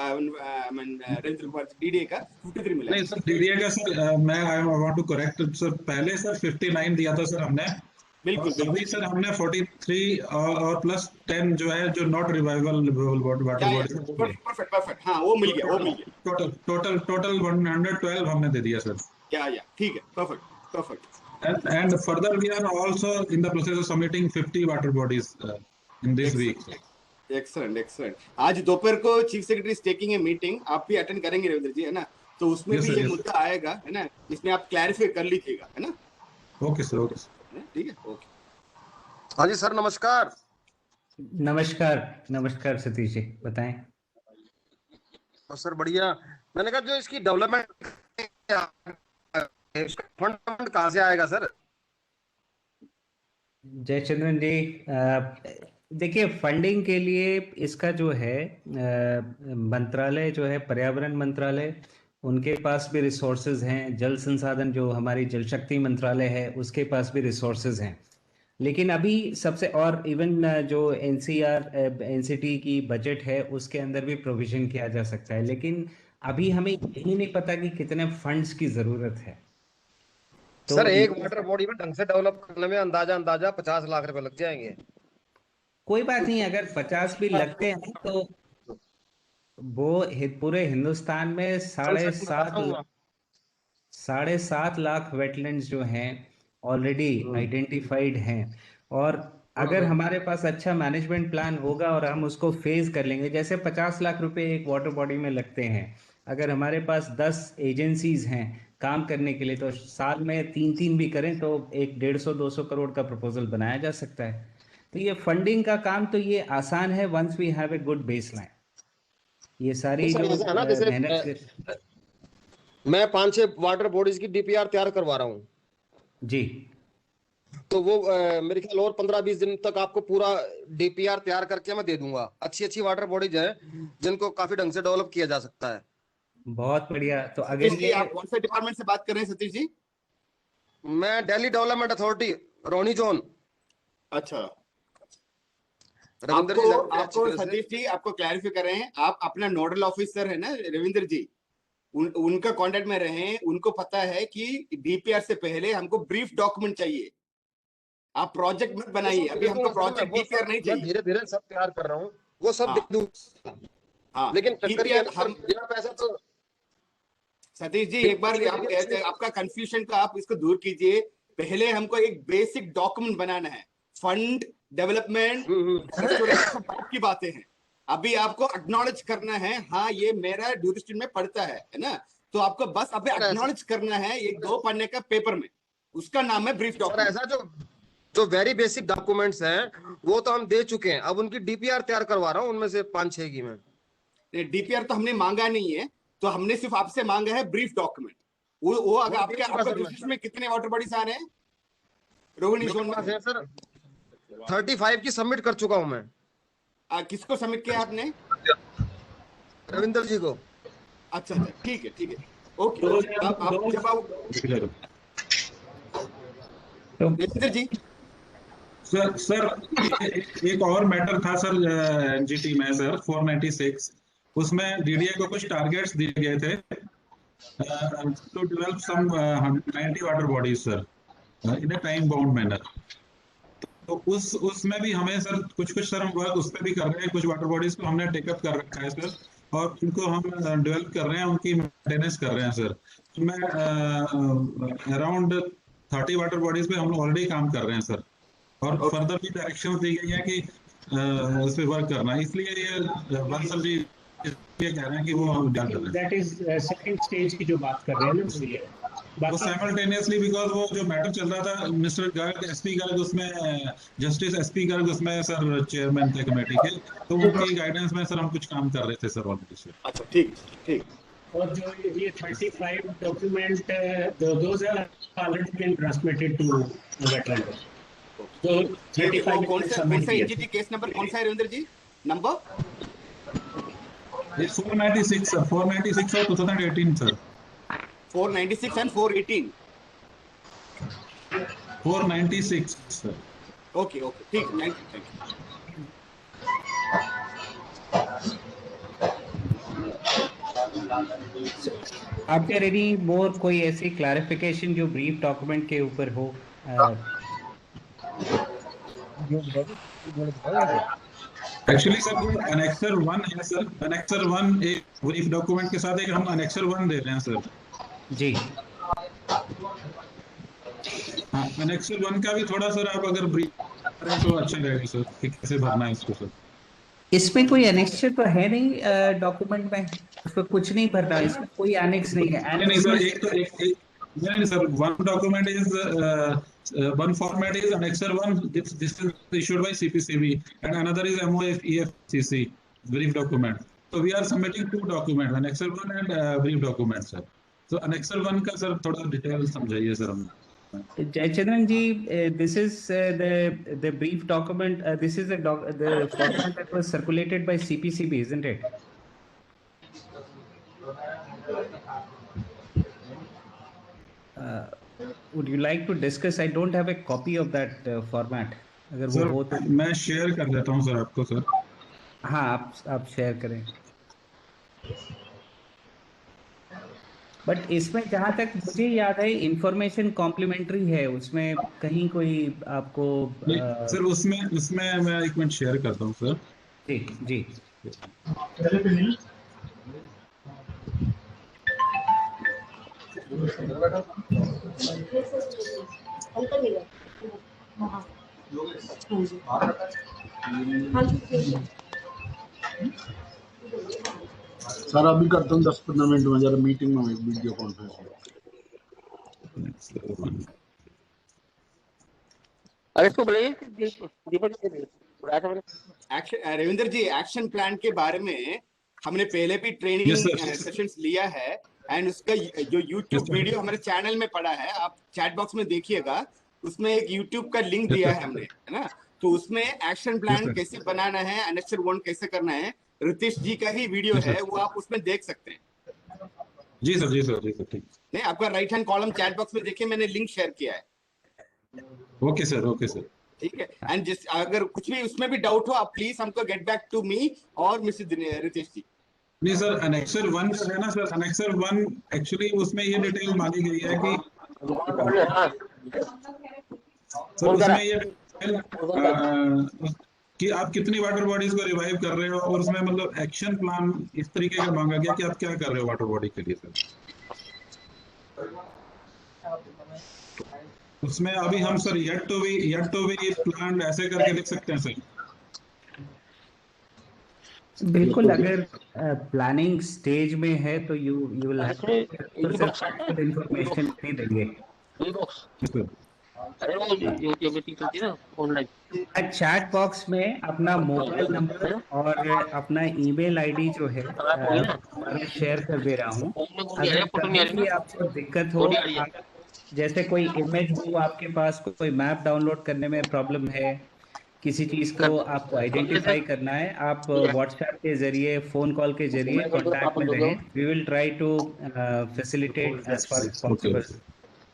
डीडीए का 53 मिला है। नहीं सर, डीडीए का सर मैं I want to correct sir, पहले सर 59 दिया था सर हमने, बिल्कुल अभी सर हमने 43 और प्लस 10 जो है जो not revival water body. Perfect, हाँ वो मिल गया। टोटल 112 हमने दे दिया सर। या ठीक है, perfect. And further we are also in the process of submitting 50 water bodies in this week. Excellent. आज दोपहर को chief secretary taking a meeting, आप भी अटेंड करेंगे रविंद्र जी, है ना, तो उसमें Yes, भी sir, ये yes. मुद्दा आएगा, है ना, इसमें आप क्लैरिफाई कर लीजिएगा, है ना। Okay sir, okay sir. ठीक है, ओके। हाँ जी सर, नमस्कार। नमस्कार सतीश जी, बताएं। और सर बढ़िया, मैंने कहा जो इसकी डेवलपमेंट फंड कहाँ से आएगा सर? जयचंद्रन जी, देखिए फंडिंग के लिए इसका जो है मंत्रालय जो है पर्यावरण मंत्रालय, उनके पास भी रिसोर्सेज हैं। जल संसाधन जो हमारी जल शक्ति मंत्रालय है उसके पास भी रिसोर्सेज हैं। लेकिन अभी सबसे और इवन जो एनसीटी की बजट है उसके अंदर भी प्रोविजन किया जा सकता है, लेकिन अभी हमें यही नहीं पता कि कितने फंड्स की जरूरत है। तो सर एक वाटर बॉडी में ढंग से डेवलप करने में अंदाजा 50 लाख रुपए लग जाएंगे। कोई बात नहीं, अगर 50 भी लगते हैं तो वो पूरे हिंदुस्तान में 7.5 लाख वेटलैंड्स जो हैं ऑलरेडी आइडेंटिफाइड हैं। और अगर हमारे पास अच्छा मैनेजमेंट प्लान होगा और हम उसको फेज कर लेंगे, जैसे 50 लाख रुपए एक वाटर बॉडी में लगते हैं, अगर हमारे पास 10 एजेंसीज हैं काम करने के लिए तो साल में 3 भी करें तो एक 150-200 करोड़ का प्रपोजल बनाया जा सकता है। तो ये फंडिंग का काम तो ये आसान है, once we have a good baseline. ये सारी जो मेहनत, मैं 5-6 वाटर बॉडीज की डीपीआर तैयार करवा रहा हूँ जी, तो वो मेरे ख्याल और 15-20 दिन तक आपको पूरा डीपीआर तैयार करके मैं दे दूंगा। अच्छी वाटर बॉडीज हैं जिनको काफी ढंग से डेवलप किया जा सकता है। बहुत बढ़िया। तो अगर ये आप कौन से डिपार्टमेंट से बात कर रहे हैं सतीश जी? मैं दिल्ली डेवलपमेंट अथॉरिटी, रोनी जोन। अच्छा, रविंद्र आपको सतीश जी आपको क्लैरिफाई कर रहे हैं, आप अपना नोडल ऑफिसर है ना रविंद्र जी, उनका कांटेक्ट में रहे, उनको पता है कि डीपीआर से पहले हमको ब्रीफ डॉक्यूमेंट चाहिए। आप प्रोजेक्ट मत बनाइए, अभी हमको प्रोजेक्ट डीपीआर नहीं चाहिए। धीरे सब तैयार कर रहा हूँ, वो सब दे दूंगा। लेकिन बिना पैसा तो सतीश जी एक बार आपका कंफ्यूजन का आप इसको दूर कीजिए। पहले हमको एक बेसिक डॉक्यूमेंट बनाना है, फंड डेवलपमेंट की बातें हैं। अभी आपको एक्नॉलेज करना है, हाँ ये मेरा ड्यूरिस्टिक्ट में पड़ता है ना, तो आपको बस अभी एक्नॉलेज करना है एक 2 पन्ने का पेपर में, उसका नाम है ब्रीफ डॉक्यूमेंट। ऐसा जो वेरी बेसिक डॉक्यूमेंट्स हैं वो तो हम दे चुके हैं, अब उनकी डीपीआर तैयार करवा रहा हूँ, उनमें से 5-6 की मैं। डीपीआर तो हमने मांगा नहीं है, तो हमने सिर्फ आपसे मांगा है ब्रीफ डॉक्यूमेंट। वो अगर आपके ड्यूरिस्टिक्ट में कितने वाटर बॉडीज आ रहे हैं रोहिणी जोन में? सर 35 की सबमिट कर चुका हूं मैं। किसको सबमिट किया आपने? रविंद्र जी को। अच्छा ठीक है ओके। रविंद्र जी सर एक और मैटर था सर एनजीटी में सर 496, उसमें डीडीए को कुछ टारगेट्स दिए गए थे, to develop some 90 water bodies, sir, in a time-bound manner. तो उसमें भी हमें सर कुछ सर हम वर्क उस पर भी कर रहे हैं, कुछ वाटर बॉडीज को हमने टेकअप कर रखा है सर, और उनको हम डेवलप कर रहे हैं, उनकी मेंटेनेंस कर रहे हैं सर। तो मैं अराउंड 30 वाटर बॉडीज पे हम ऑलरेडी काम कर रहे हैं सर, और फर्दर भी डायरेक्शन दी गई है कि उस पर वर्क करना है, इसलिए ये बंसल जी ये कह रहे हैं कि वो हम डाल रहे हैं। दैट इज सेकंड स्टेज की जो बात कर रहे हैं ना, वो ये वो साइमल्टेनियसली, बिकॉज वो जो मैटर चल रहा था, मिस्टर गर्ग, एसपी गर्ग उसमें, जस्टिस एसपी गर्ग उसमें सर चेयरमैन थे कमेटी के, तो उनकी गाइडेंस में सर हम कुछ काम कर रहे थे सर ऑलरेडी सर। अच्छा, ठीक ठीक। और जो ये 35 document those are already been transmitted to wetland. तो 35 कौन सा एनजीटी केस नंबर कौन सा है रविंद्र जी? नंबर 496 सर, 496 और 2018 sir. 496 and 418. 496 sir. Okay okay, ठीक, थैंक यू। आप देयर एनी मोर कोई ऐसी क्लैरिफिकेशन जो ब्रीफ डॉक्यूमेंट के ऊपर हो? एक्चुअली सर अनेक्सर 1 है सर, अनेक्सर 1 एक ब्रीफ डॉक्यूमेंट के साथ एक हम अनेक्सर 1 दे रहे हैं सर जी। हाँ, अनेक्सर 1 का भी थोड़ा सर आप अगर ब्रीफ करें तो अच्छा रहेगा सर, कि कैसे भरना है इसको सर। इसमें कोई एनेक्सर तो है नहीं डॉक्यूमेंट में, उसमें कुछ नहीं भरना, इसमें कोई एनेक्स नहीं है। नहीं सर, नहीं sir, one document is one format is Annexer 1, this is issued by CPCB, and another is MOF-EFCC brief document. So we are submitting 2 documents, Annexer 1 and brief document sir. So Annexer 1 का sir थोड़ा detail समझाइए sir हम। Jayachandran ji, this is the brief document. This is the document that was circulated by CPCB, isn't it? Would you like to discuss? I don't have a copy of that format. अगर वो हो तो मैं share कर देता हूँ sir आपको sir. हाँ, आप शेयर करें। बट इसमें जहाँ तक मुझे याद है इंफॉर्मेशन कॉम्प्लीमेंट्री है, उसमें कहीं कोई आपको सर उसमें मैं एक मिनट शेयर करता हूँ सर। जी। सर अभी करता हूँ 10-15 मिनट में, जरा मीटिंग में वीडियो कॉन्फ्रेंस में। अरे इसको बोलिए दीपक रविंद्र जी, एक्शन प्लान के बारे में हमने पहले भी ट्रेनिंग सेशंस लिया है, एंड उसका जो यूट्यूब वीडियो हमारे चैनल में पड़ा है, आप चैट बॉक्स में देखिएगा, उसमें एक यूट्यूब का लिंक दिया है हमने, है ना? तो उसमें एक्शन प्लान कैसे बनाना है, अनेक्सर 1 कैसे करना है, रितेश जी का ही वीडियो है, वो आप उसमें देख सकते हैं। जी सर ठीक। नहीं, आपका right hand column chat box में देखिए, मैंने लिंक शेयर किया है। ओके सर ठीक है। एंड जिस अगर कुछ भी उसमें भी डाउट हो, आप प्लीज हमको गेट बैक टू मी और मिस्टर रितेश जी। नहीं सर, अनेक्सर 1 जो है ना सर, अनेक्सर 1 एक्चुअली उसमें ये डिटेल मांगी गई है कि सर उसमें ये कि आप कितनी वाटर बॉडीज को रिवाइव कर रहे हो, और उसमें मतलब एक्शन प्लान इस तरीके का मांगा गया कि आप क्या कर रहे हो वाटर बॉडी के लिए सर। उसमें अभी हम sir yet to be plan ऐसे करके लिख सकते हैं सर। बिल्कुल, अगर प्लानिंग स्टेज में है तो यू विल हैव इंफॉर्मेशन नहीं देंगे। चैट बॉक्स में अपना मोबाइल नंबर और अपना ईमेल आईडी जो है मैं शेयर कर दे रहा हूँ। अगर कभी भी आपको दिक्कत हो, जैसे कोई इमेज हो आपके पास, कोई मैप डाउनलोड करने में प्रॉब्लम है, किसी चीज को आपको आइडेंटिफाई करना है, आप व्हाट्सएप के जरिए, फोन कॉल के जरिए कांटेक्ट में रहें। We will try to facilitate as far as possible.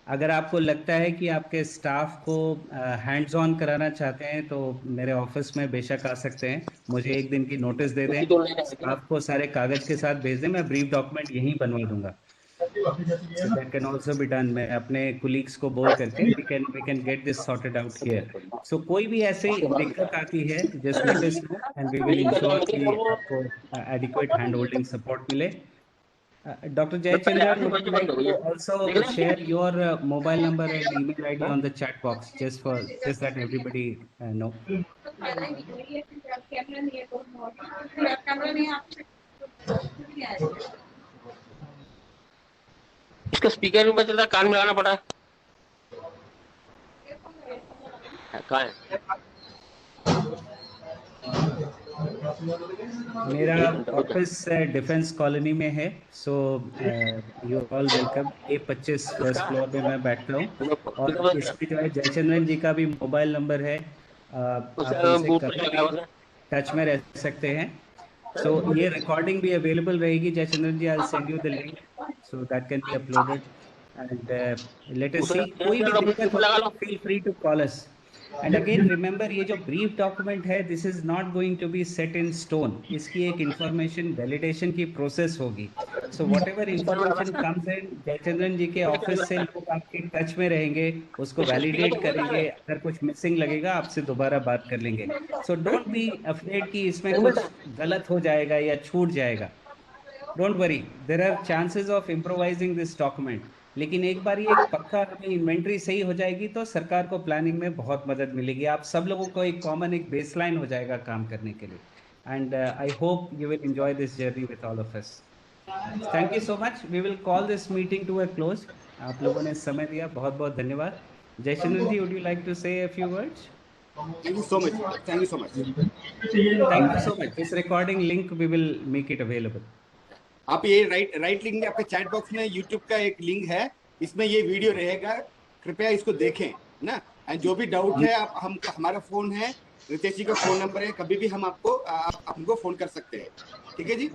अगर आपको लगता है कि आपके स्टाफ को हैंड्स ऑन कराना चाहते हैं तो मेरे ऑफिस में बेशक आ सकते हैं, मुझे एक दिन की नोटिस दे दें, स्टाफ को सारे कागज के साथ भेज दें, मैं ब्रीफ डॉक्यूमेंट यहीं बनवा दूंगा। So that can also be done. मैं अपने colleagues को बोल करके we can get this sorted out here. So कोई भी ऐसी दिक्कत आती है, just let us know and we will ensure कि आपको adequate handholding support मिले. Dr. Jayachandran, would you like to also share your mobile number and email ID on the chat box, just that everybody know? इसका speaker भी बदलता, कान में लगाना पड़ा है। कहाँ है? मेरा ऑफिस डिफेंस कॉलोनी में है, so you all welcome. A25 first floor पे मैं बैठता हूँ और इसमें जो है जयचंद्रन जी का भी मोबाइल नंबर है, आप उनसे टच में रह सकते हैं। सो ये रिकॉर्डिंग भी अवेलेबल रहेगी Jayachandran ji, I will send you the link so that can be uploaded and let us see. कोई भी दिक्कत हो feel free to call us. And again remember, ये जो ब्रीफ डॉक्यूमेंट है, this is not going to be set in stone. इसकी एक information validation की प्रोसेस होगी। So whatever information comes in, Jayachandran ji के ऑफिस से लोग आपके टच में रहेंगे, उसको वैलिडेट करेंगे। अगर कुछ मिसिंग लगेगा आपसे दोबारा बात कर लेंगे। सो डोंट बी अफ्रेड कि इसमें कुछ गलत हो जाएगा या छूट जाएगा। Don't worry, there are chances of improvising this document. लेकिन एक बार ये पक्का हमें इन्वेंट्री सही हो जाएगी तो सरकार को प्लानिंग में बहुत मदद मिलेगी। आप सब लोगों को एक कॉमन एक बेसलाइन हो जाएगा काम करने के लिए। And I hope you will enjoy this journey with all of us. Thank you so much. We will call this meeting to a close. आप लोगों ने समय दिया, बहुत बहुत धन्यवाद। Jayachandran ji, would you like to say a few words? Thank you so much. Thank you so much. Thank you so much. This recording link we will make it available. आप ये राइट लिंक में आपके चैट बॉक्स में YouTube का एक link है, इसमें ये वीडियो रहेगा, कृपया इसको देखें ना। एंड जो भी डाउट है, आप हमारा फोन है, रितेश जी का फोन नंबर है, कभी भी हम आपको हमको फोन कर सकते हैं। ठीक है जी।